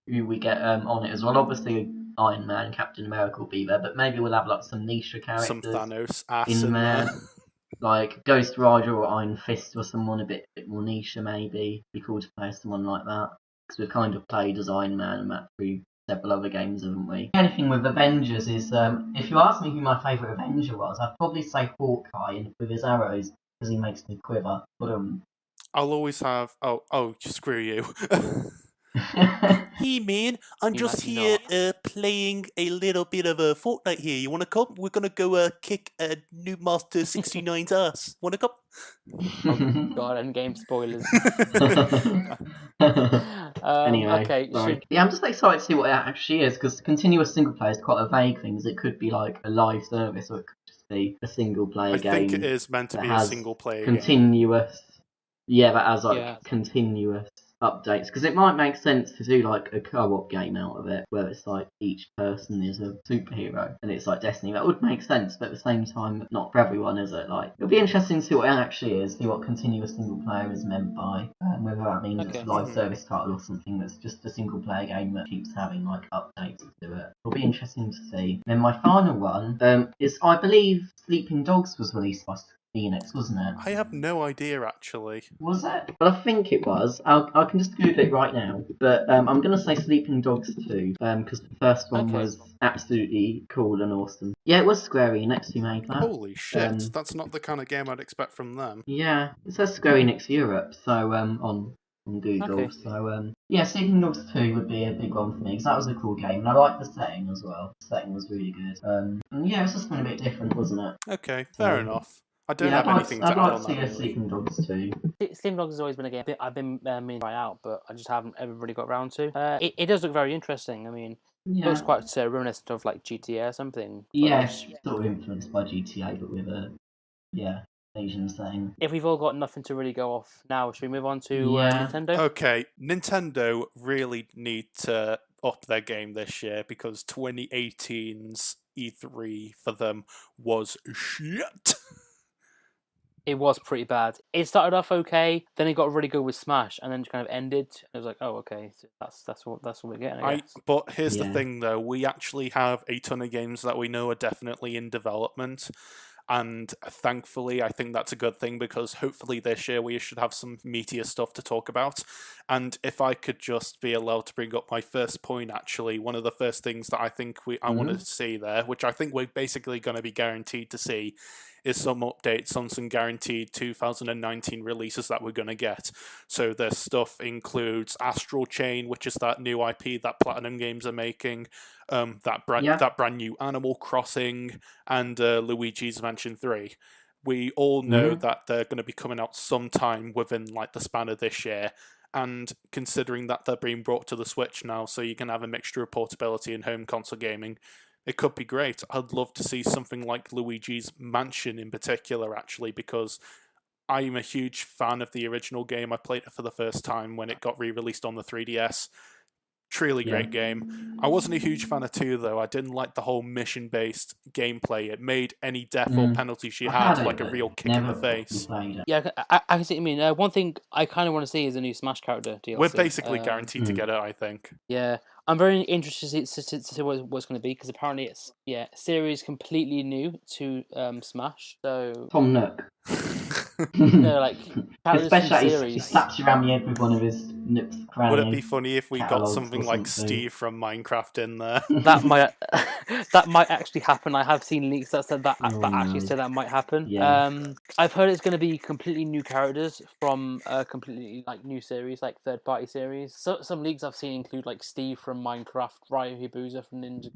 Speaker 1: we get on it as well. Obviously, Iron Man, Captain America will be there, but maybe we'll have like some niche characters.
Speaker 2: Some Thanos ass in there.
Speaker 1: Like Ghost Rider or Iron Fist or someone a bit more niche, maybe. Be cool to play someone like that, because we've kind of played as Iron Man and that through several other games, haven't we? The only thing with Avengers is, if you ask me who my favourite Avenger was, I'd probably say Hawkeye with his arrows, because he makes me quiver. But
Speaker 2: I'll always have... Oh, screw you. Hey man, I'm just here playing a little bit of a Fortnite here. You want to come? We're gonna go kick New Master 69's ass. Want to come?
Speaker 3: Oh God, endgame spoilers.
Speaker 1: Anyway,
Speaker 3: okay,
Speaker 1: sorry. Yeah, I'm just excited to see what it actually is, because continuous single player is quite a vague thing. It could be like a live service, or it could just be a single player game.
Speaker 2: I think it is meant to be a single player
Speaker 1: continuous.
Speaker 2: game.
Speaker 1: Yeah, that has like continuous updates, because it might make sense to do like a co-op game out of it, where it's like each person is a superhero and it's like Destiny. That would make sense, but at the same time, not for everyone, is it? Like, it'll be interesting to see what it actually is, see what continuous single player is meant by, whether that means it's a live service title or something that's just a single player game that keeps having like updates to it. It'll be interesting to see. Then my final one is, I believe, Sleeping Dogs was released by Phoenix, wasn't it?
Speaker 2: I have no idea, actually.
Speaker 1: Was it? Well, I think it was. I can just Google it right now. But I'm going to say Sleeping Dogs 2, because the first one was absolutely cool and awesome. Yeah, it was Square Enix who made that.
Speaker 2: Holy shit, that's not the kind of game I'd expect from them.
Speaker 1: Yeah, it says Square Enix Europe, so on Google. Okay. So yeah, Sleeping Dogs 2 would be a big one for me, because that was a cool game, and I liked the setting as well. The setting was really good. And yeah, it's just been a bit different, wasn't it?
Speaker 2: Okay, fair enough. I don't have anything to add on that.
Speaker 1: I'd like to see a Sleeping Dogs too.
Speaker 3: Sleeping Dogs has always been a game I've been meaning to try out, but I just haven't ever really got around to. It does look very interesting. I mean, it looks quite reminiscent of like GTA or something.
Speaker 1: Yeah, sort of influenced by GTA, but with a Asian setting.
Speaker 3: If we've all got nothing to really go off now, should we move on to Nintendo?
Speaker 2: Okay, Nintendo really need to up their game this year, because 2018's E3 for them was shit.
Speaker 3: It was pretty bad. It started off okay, then it got really good with Smash, and then kind of ended. It was like, oh, okay, so that's what we're getting. I guess.
Speaker 2: But here's the thing, though: we actually have a ton of games that we know are definitely in development. And thankfully, I think that's a good thing, because hopefully this year we should have some meatier stuff to talk about. And if I could just be allowed to bring up my first point, actually, one of the first things that I think I wanted to see there, which I think we're basically going to be guaranteed to see, is some updates on some guaranteed 2019 releases that we're going to get. So their stuff includes Astral Chain, which is that new IP that Platinum Games are making, that brand new Animal Crossing, and Luigi's Mansion 3. We all know that they're going to be coming out sometime within like the span of this year. And considering that they're being brought to the Switch now, so you can have a mixture of portability and home console gaming, it could be great. I'd love to see something like Luigi's Mansion in particular, actually, because I'm a huge fan of the original game. I played it for the first time when it got re-released on the 3DS. Truly great game. I wasn't a huge fan of 2, though. I didn't like the whole mission-based gameplay. It made any death or penalties you had like a real kick in the face.
Speaker 3: Yeah, I can see what you mean. One thing I kind of want to see is a new Smash character DLC.
Speaker 2: We're basically guaranteed to get it, I think.
Speaker 3: Yeah, I'm very interested to see what it's going to be, because apparently it's a series completely new to Smash. So
Speaker 1: Tom Nook.
Speaker 3: like
Speaker 1: especially he slaps you around the head with one of his Nook's crowns.
Speaker 2: Would it be funny if we got something like Steve from Minecraft in there?
Speaker 3: That might actually happen. I have seen leaks that said that actually said that might happen.
Speaker 1: Yeah.
Speaker 3: I've heard it's going to be completely new characters from a completely like new series, like third-party series. So some leaks I've seen include like Steve from Minecraft, Ryu Hayabusa from Ninja.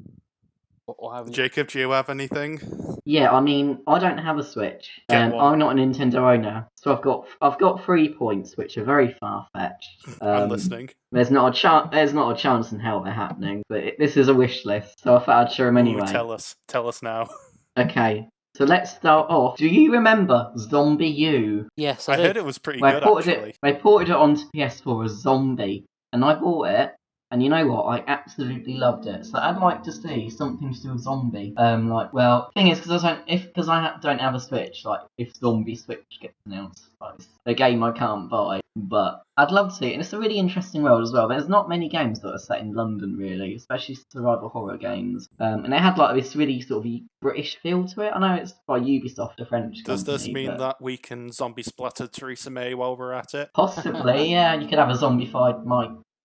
Speaker 2: Jacob, do you have anything?
Speaker 1: Yeah, I mean, I don't have a Switch. I'm not a Nintendo owner, so I've got 3 points, which are very far fetched.
Speaker 2: I'm listening.
Speaker 1: There's not a chance in hell they're happening, but this is a wish list, so I thought I'd share them anyway.
Speaker 2: Tell us now.
Speaker 1: Okay. So let's start off. Do you remember Zombie U?
Speaker 3: Yes,
Speaker 2: I heard it was pretty good, actually.
Speaker 1: They ported it onto PS4 as Zombie, and I bought it. And you know what? I absolutely loved it. So I'd like to see something to do with Zombie. Thing is, because I don't have a Switch. Like, if Zombie Switch gets announced, like, it's a game I can't buy. But I'd love to see it, and it's a really interesting world as well. There's not many games that are set in London, really, especially survival horror games. And they had like this really sort of British feel to it. I know it's by Ubisoft, a French company.
Speaker 2: Does this mean that we can zombie splatter Theresa May while we're at it?
Speaker 1: Possibly, yeah. You could have a zombified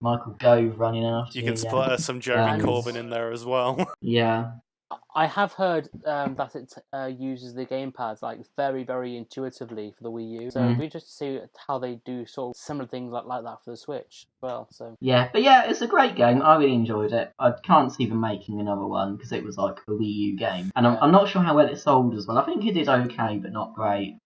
Speaker 1: Michael Gove running after
Speaker 2: you. You can splatter some Jeremy Corbyn in there as well.
Speaker 1: Yeah.
Speaker 3: I have heard that it uses the gamepads like very, very intuitively for the Wii U. So it'd be interesting to see how they do sort of similar things like that for the Switch as well. So
Speaker 1: yeah, but yeah, it's a great game. I really enjoyed it. I can't see them making another one because it was like a Wii U game, and I'm not sure how well it sold as well. I think it did okay, but not great.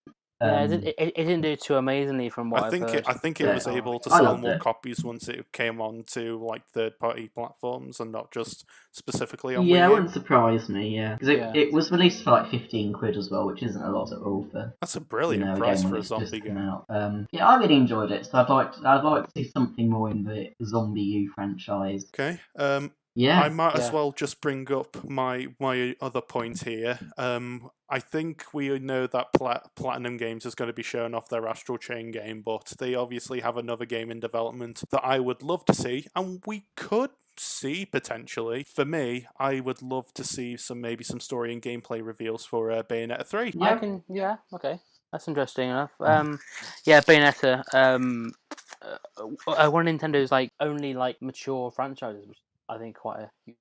Speaker 3: Yeah, it didn't do too amazingly from what I've heard.
Speaker 2: I think it was able to sell more copies once it came on to like third-party platforms and not just specifically on Wii U.
Speaker 1: It wouldn't surprise me, because it was released for like 15 quid as well, which isn't a lot at all for.
Speaker 2: That's a brilliant price for a zombie game.
Speaker 1: I really enjoyed it, so I'd like to see something more in the Zombie U franchise.
Speaker 2: Okay. I might as well just bring up my other point here. I think we know that Platinum Games is going to be showing off their Astral Chain game, but they obviously have another game in development that I would love to see, and we could see potentially. For me, I would love to see some story and gameplay reveals for Bayonetta 3.
Speaker 3: Okay. That's interesting enough. Bayonetta. One of Nintendo's like only like mature franchises, which I think quite a huge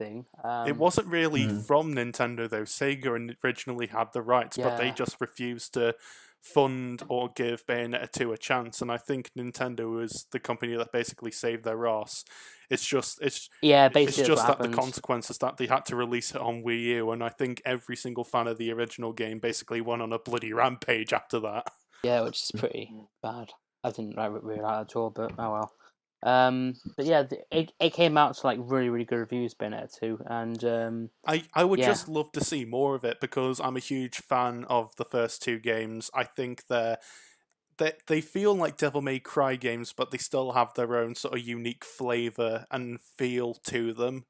Speaker 3: thing.
Speaker 2: It wasn't really from Nintendo though. Sega originally had the rights, but they just refused to fund or give Bayonetta 2 a chance. And I think Nintendo is the company that basically saved their ass. It's just that the consequences that they had to release it on Wii U, and I think every single fan of the original game basically went on a bloody rampage after that.
Speaker 3: Yeah, which is pretty bad. I didn't really like it at all, but oh well. But yeah, it came out to like really, really good reviews, Bayonetta 2, and
Speaker 2: I would just love to see more of it because I'm a huge fan of the first two games. I think they feel like Devil May Cry games, but they still have their own sort of unique flavor and feel to them.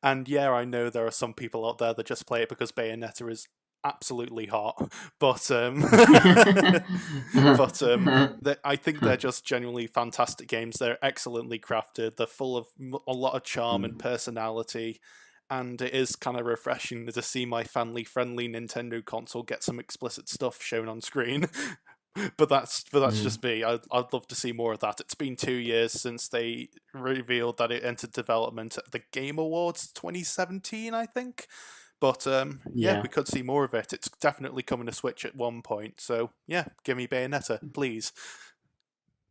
Speaker 2: And I know there are some people out there that just play it because Bayonetta is absolutely hot, but I think they're just genuinely fantastic games. They're excellently crafted. They're full of a lot of charm and personality, and it is kind of refreshing to see my family-friendly Nintendo console get some explicit stuff shown on screen. But that's just me. I'd love to see more of that. It's been 2 years since they revealed that it entered development at the Game Awards 2017, I think. But we could see more of it. It's definitely coming to Switch at one point. So give me Bayonetta, please.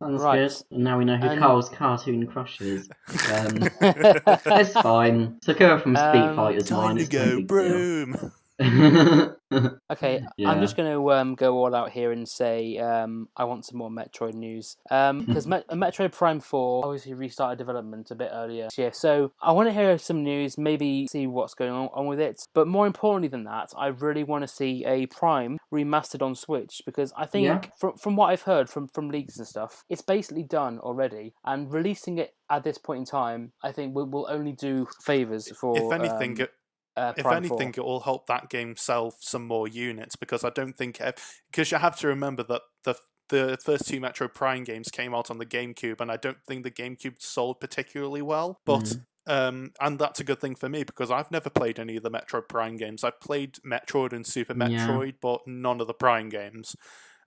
Speaker 1: Sounds good. And now we know who Carl's cartoon crush is. It's fine. Sakura from Street Fighter's mine.
Speaker 2: Time to go, Broom.
Speaker 3: Okay, I'm just going to go all out here and say I want some more Metroid news. Because Metroid Prime 4 obviously restarted development a bit earlier this year. So I want to hear some news, maybe see what's going on with it. But more importantly than that, I really want to see a Prime remastered on Switch. Because I think, from what I've heard from leaks and stuff, it's basically done already. And releasing it at this point in time, I think will only do favours for...
Speaker 2: If anything, it will help that game sell some more units, because I don't think... Because you have to remember that the first two Metro Prime games came out on the GameCube, and I don't think the GameCube sold particularly well, but... and that's a good thing for me, because I've never played any of the Metro Prime games. I've played Metroid and Super Metroid, but none of the Prime games.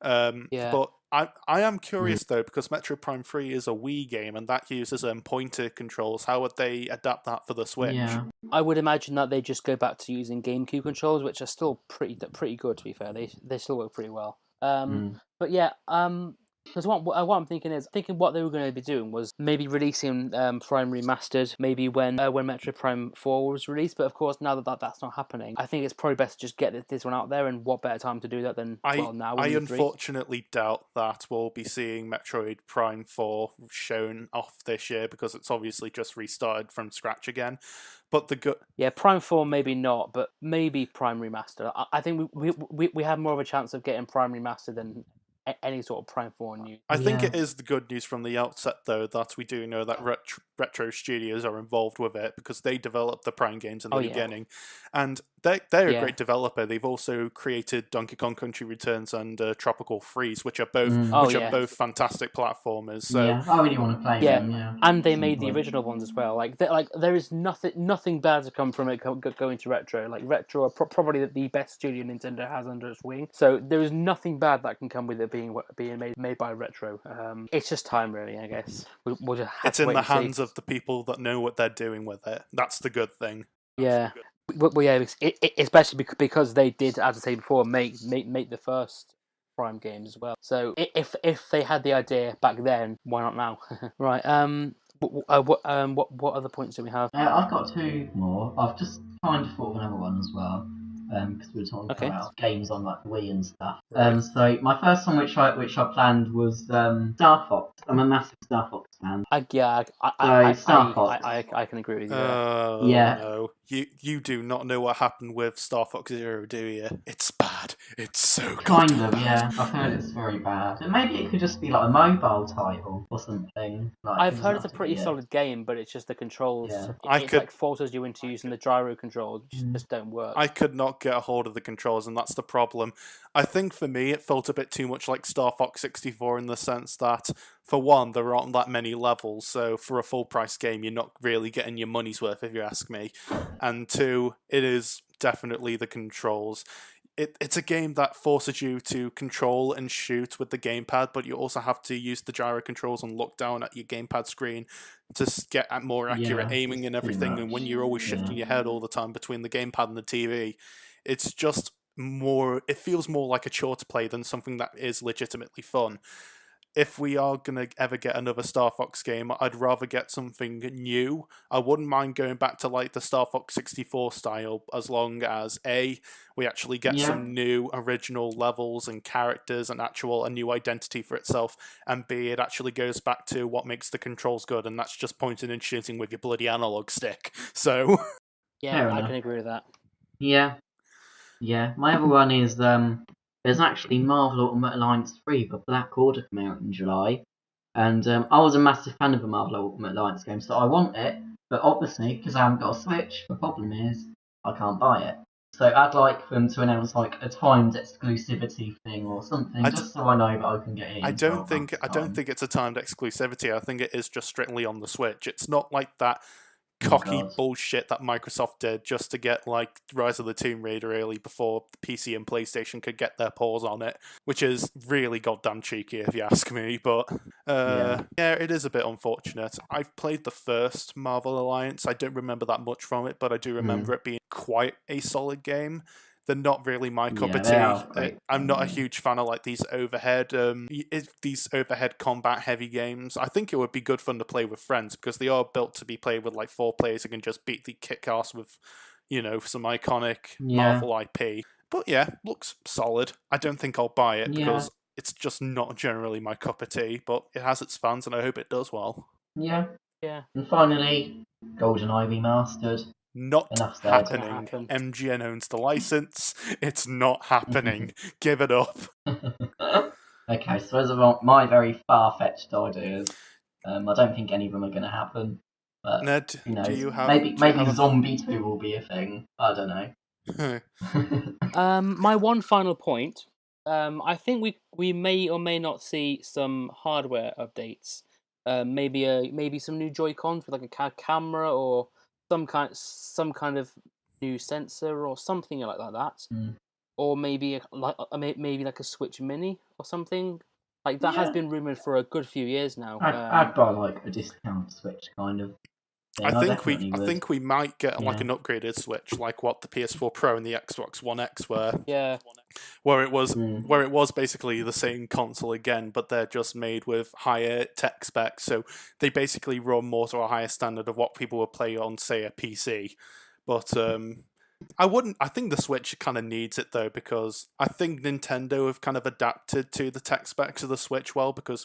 Speaker 2: But I am curious though, because Metro Prime 3 is a Wii game and that uses pointer controls. How would they adapt that for the Switch?
Speaker 3: I would imagine that they just go back to using GameCube controls, which are still pretty good, to be fair. They still work pretty well. But because what I'm thinking is, what they were going to be doing was maybe releasing Prime Remastered, maybe when Metro Prime 4 was released. But of course, now that's not happening, I think it's probably best to just get this one out there, and what better time to do that than now?
Speaker 2: I unfortunately doubt that we'll be seeing Metroid Prime 4 shown off this year, because it's obviously just restarted from scratch again. But
Speaker 3: Prime 4 maybe not, but maybe Prime Remastered. I think we have more of a chance of getting Prime Remastered than any sort of Prime 4 news.
Speaker 2: I think it is the good news from the outset, though, that we do know that Retro Studios are involved with it, because they developed the Prime games in the beginning. And they're a great developer. They've also created Donkey Kong Country Returns and Tropical Freeze, which are both fantastic platformers. So
Speaker 1: I really want to play them.
Speaker 3: And they made the original ones as well. There is nothing bad to come from it going to Retro. Like, Retro are probably the best studio Nintendo has under its wing. So there is nothing bad that can come with it being made by Retro. It's just time, really, I guess. We'll just have
Speaker 2: it's in the hands of the people that know what they're doing with it. That's the good thing.
Speaker 3: Well, yeah, especially because they did, as I say before, make the first Prime games as well. So if they had the idea back then, why not now? Right. What other points do we have?
Speaker 1: I've got two more. I've just kind of thought of another one as well. Because we were talking
Speaker 3: Okay.
Speaker 1: about games on like Wii and stuff.
Speaker 2: Right.
Speaker 1: So my first one, which I planned, was Star Fox. I'm a massive Star Fox fan.
Speaker 3: I
Speaker 1: Star Fox.
Speaker 3: I can agree with you there.
Speaker 2: Oh
Speaker 1: Yeah.
Speaker 2: no! You do not know what happened with Star Fox Zero, do you? It's bad. It's so
Speaker 1: Kind
Speaker 2: goddamn
Speaker 1: of,
Speaker 2: bad.
Speaker 1: yeah. I've heard it's very bad. And maybe it could just be like a mobile title or something. Like,
Speaker 3: I've
Speaker 1: it doesn't
Speaker 3: heard it's
Speaker 1: have
Speaker 3: a
Speaker 1: to
Speaker 3: pretty
Speaker 1: be it.
Speaker 3: solid game, but it's just the controls.
Speaker 1: Yeah.
Speaker 3: It like forces you into using the gyro controls, which just don't work.
Speaker 2: I could not get a hold of the controls, and that's the problem. I think for me, it felt a bit too much like Star Fox 64 in the sense that, for one, there aren't that many levels, so for a full price game, you're not really getting your money's worth, if you ask me. And two, it is definitely the controls. It's a game that forces you to control and shoot with the gamepad, but you also have to use the gyro controls and look down at your gamepad screen to get at more accurate aiming and everything. And when you're always shifting your head all the time between the gamepad and the TV, it's just more. It feels more like a chore to play than something that is legitimately fun. If we are going to ever get another Star Fox game, I'd rather get something new. I wouldn't mind going back to like the Star Fox 64 style, as long as A, we actually get some new original levels and characters and a new identity for itself, and B, it actually goes back to what makes the controls good, and that's just pointing and shooting with your bloody analog stick. So
Speaker 3: yeah, I can agree with that.
Speaker 1: Yeah. My other one is there's actually Marvel Ultimate Alliance 3, but Black Order came out in July. And I was a massive fan of the Marvel Ultimate Alliance game, so I want it, but obviously, because I haven't got a Switch, the problem is I can't buy it. So I'd like them to announce like a timed exclusivity thing or something, just so I know that I can get it.
Speaker 2: I don't think it's a timed exclusivity. I think it is just strictly on the Switch. It's not like that cocky bullshit that Microsoft did just to get like Rise of the Tomb Raider early before the PC and PlayStation could get their paws on it, which is really goddamn cheeky if you ask me. But yeah, it is a bit unfortunate. I've played the first Marvel Alliance. I don't remember that much from it, but I do remember it being quite a solid game. They're not really my cup of tea. I'm not a huge fan of like these overhead combat heavy games. I think it would be good fun to play with friends because they are built to be played with like 4 players who can just beat the kick ass with, some iconic Marvel IP. But yeah, looks solid. I don't think I'll buy it because it's just not generally my cup of tea, but it has its fans and I hope it does well.
Speaker 1: Yeah. And finally, GoldenEye Remastered.
Speaker 2: Not happening. MGN owns the license. It's not happening. Give it up.
Speaker 1: Okay, so those are my very far-fetched ideas. I don't think any of them are going to happen. But
Speaker 2: Ned,
Speaker 1: who knows?
Speaker 2: do you have?
Speaker 1: Maybe Zombie 2 will be a thing. I don't
Speaker 3: know. My one final point. I think we may or may not see some hardware updates. Maybe some new Joy-Cons with like a camera or some kind of new sensor or something like that, or maybe like a Switch Mini or something like that has been rumored for a good few years now.
Speaker 1: I'd buy like a discount Switch kind of thing.
Speaker 2: I think we might get like an upgraded Switch, like what the PS4 Pro and the Xbox One X were.
Speaker 3: Yeah.
Speaker 2: Where it was basically the same console again, but they're just made with higher tech specs, so they basically run more to a higher standard of what people would play on, say, a PC. But I think the Switch kind of needs it though, because I think Nintendo have kind of adapted to the tech specs of the Switch well, because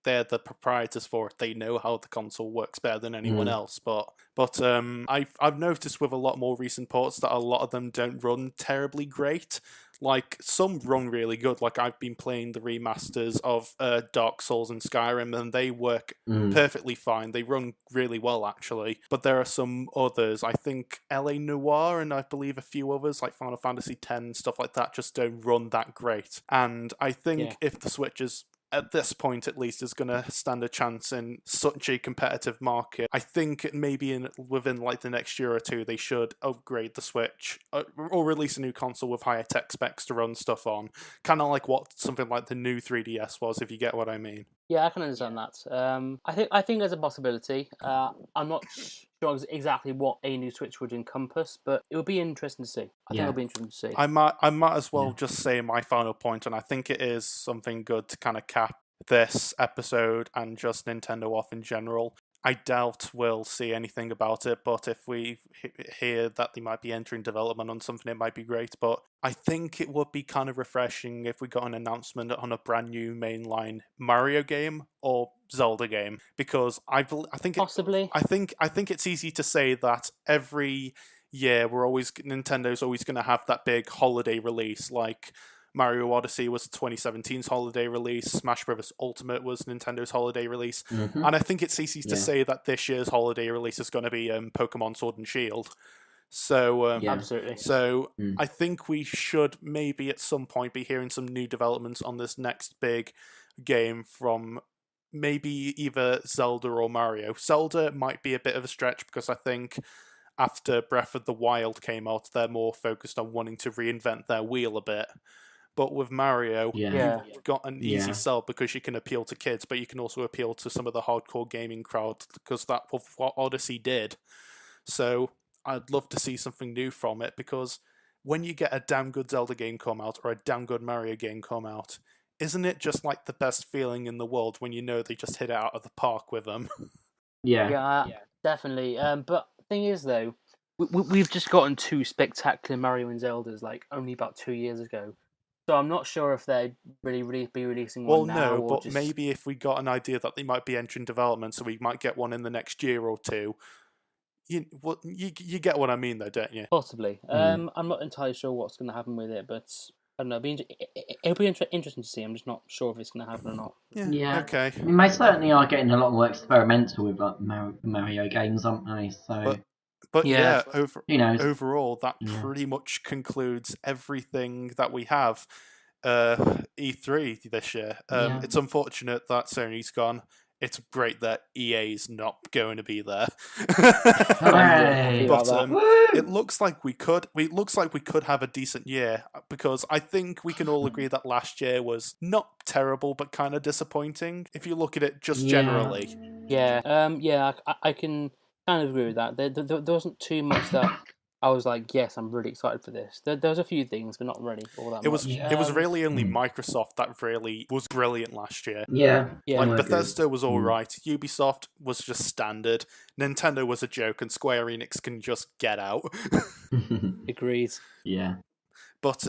Speaker 2: they're the proprietors for it. They know how the console works better than anyone else. But I've noticed with a lot more recent ports that a lot of them don't run terribly great. Like, some run really good. Like, I've been playing the remasters of Dark Souls and Skyrim, and they work perfectly fine. They run really well, actually. But there are some others, I think LA Noire and I believe a few others, like Final Fantasy X and stuff like that, just don't run that great. And I think if the Switch is, at this point at least, is going to stand a chance in such a competitive market, I think maybe within like the next year or two they should upgrade the Switch or release a new console with higher tech specs to run stuff on, kind of like what something like the new 3DS was, if you get what I mean.
Speaker 3: Yeah, I can understand that. I think there's a possibility. I'm not sure exactly what a new Switch would encompass, but it would be interesting to see. I think it'll be interesting to see.
Speaker 2: I might as well just say my final point, and I think it is something good to kind of cap this episode and just Nintendo off in general. I doubt we'll see anything about it, but if we hear that they might be entering development on something, it might be great. But I think it would be kind of refreshing if we got an announcement on a brand new mainline Mario game or Zelda game, because I think
Speaker 3: possibly.
Speaker 2: I think it's easy to say that every year Nintendo's always going to have that big holiday release, like Mario Odyssey was 2017's holiday release. Smash Bros. Ultimate was Nintendo's holiday release.
Speaker 1: Mm-hmm.
Speaker 2: And I think it's easy to say that this year's holiday release is going to be Pokemon Sword and Shield. So,
Speaker 3: absolutely.
Speaker 2: So I think we should maybe at some point be hearing some new developments on this next big game from maybe either Zelda or Mario. Zelda might be a bit of a stretch because I think after Breath of the Wild came out, they're more focused on wanting to reinvent their wheel a bit. But with Mario, you've got an easy sell because you can appeal to kids, but you can also appeal to some of the hardcore gaming crowd because that's what Odyssey did. So I'd love to see something new from it, because when you get a damn good Zelda game come out or a damn good Mario game come out, isn't it just like the best feeling in the world when you know they just hit it out of the park with them?
Speaker 3: Yeah, definitely. But the thing is, though, we've just gotten 2 spectacular Mario and Zeldas like only about 2 years ago. So I'm not sure if they'd really be releasing one now.
Speaker 2: Well, no, but maybe if we got an idea that they might be entering development, so we might get one in the next year or two. You get what I mean, though, don't you?
Speaker 3: Possibly. I'm not entirely sure what's going to happen with it, but I don't know. It'll be interesting to see. I'm just not sure if it's going to happen or not.
Speaker 2: Yeah. Okay.
Speaker 1: I mean, they certainly are getting a lot more experimental with like Mario games, aren't they? So.
Speaker 2: But
Speaker 1: who knows?
Speaker 2: Overall, that pretty much concludes everything that we have E3 this year. It's unfortunate that Sony's gone. It's great that EA's not going to be there. But it looks like we could. It looks like we could have a decent year, because I think we can all agree that last year was not terrible, but kind of disappointing if you look at it just generally.
Speaker 3: I can kind of agree with that. There wasn't too much that I was like, yes, I'm really excited for this. There was a few things, but not really all that much.
Speaker 2: It was really only Microsoft that really was brilliant last year.
Speaker 1: Yeah.
Speaker 2: Like Bethesda was all right. Ubisoft was just standard. Nintendo was a joke, and Square Enix can just get out.
Speaker 3: Agreed.
Speaker 1: Yeah.
Speaker 2: But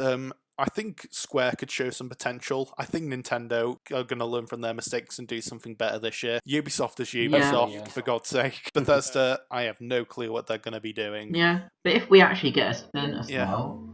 Speaker 2: I think Square could show some potential. I think Nintendo are going to learn from their mistakes and do something better this year. Ubisoft is Ubisoft, for God's sake. Bethesda, I have no clue what they're going to be doing.
Speaker 1: Yeah, but if we actually get a Splinter Cell...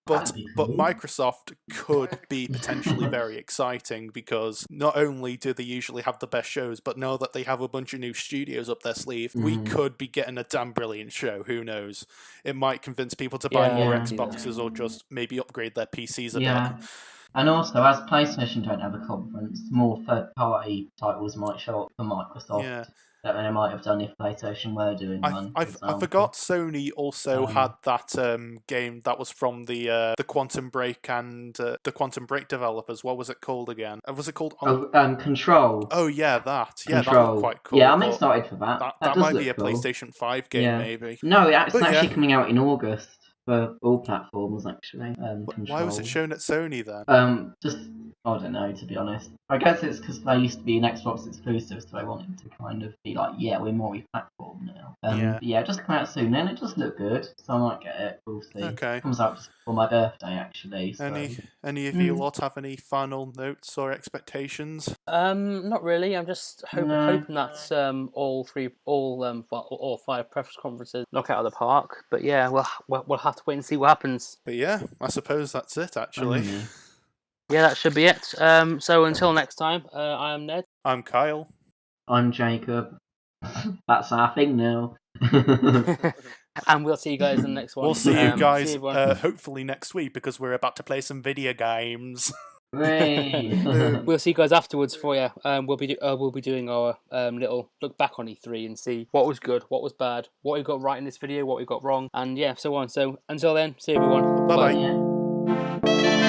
Speaker 2: But Microsoft could be potentially very exciting, because not only do they usually have the best shows, but now that they have a bunch of new studios up their sleeve, we could be getting a damn brilliant show. Who knows? It might convince people to buy more Xboxes or just maybe upgrade their PCs a bit.
Speaker 1: And also, as PlayStation don't have a conference, more third-party titles might show up for Microsoft. That they might have done if PlayStation were doing one.
Speaker 2: I forgot Sony also had that game that was from the Quantum Break and the Quantum Break developers. What was it called again? Was it called?
Speaker 1: Control.
Speaker 2: Oh yeah, that. Yeah,
Speaker 1: Control.
Speaker 2: that looked quite cool.
Speaker 1: Yeah, I'm excited for that.
Speaker 2: That might be a PlayStation 5 game, maybe.
Speaker 1: No, it's actually coming out in August for all platforms, actually.
Speaker 2: Why was it shown at Sony then?
Speaker 1: Just, I don't know, to be honest. I guess it's because they used to be an Xbox exclusive, so they wanted to kind of be like, we're more platform now. It just come out soon, and it just looked good, so I might get it. We'll see.
Speaker 2: Okay.
Speaker 1: It comes out just for my birthday, actually. So.
Speaker 2: Any of you lot have any final notes or expectations?
Speaker 3: Not really. I'm just hoping that all 5 press conferences knock out of the park. But yeah, we'll have to wait and see what happens.
Speaker 2: But yeah, I suppose that's it, actually.
Speaker 3: Yeah, that should be it. So until next time, I am Ned.
Speaker 2: I'm Kyle.
Speaker 1: I'm Jacob. That's our thing now.
Speaker 3: And we'll see you guys in the next one.
Speaker 2: We'll see you guys hopefully next week, because we're about to play some video games.
Speaker 3: We'll see you guys afterwards for you. We'll be doing our little look back on E3 and see what was good, what was bad, what we got right in this video, what we got wrong, and so on. So until then, see everyone.
Speaker 2: Bye bye.
Speaker 1: Yeah.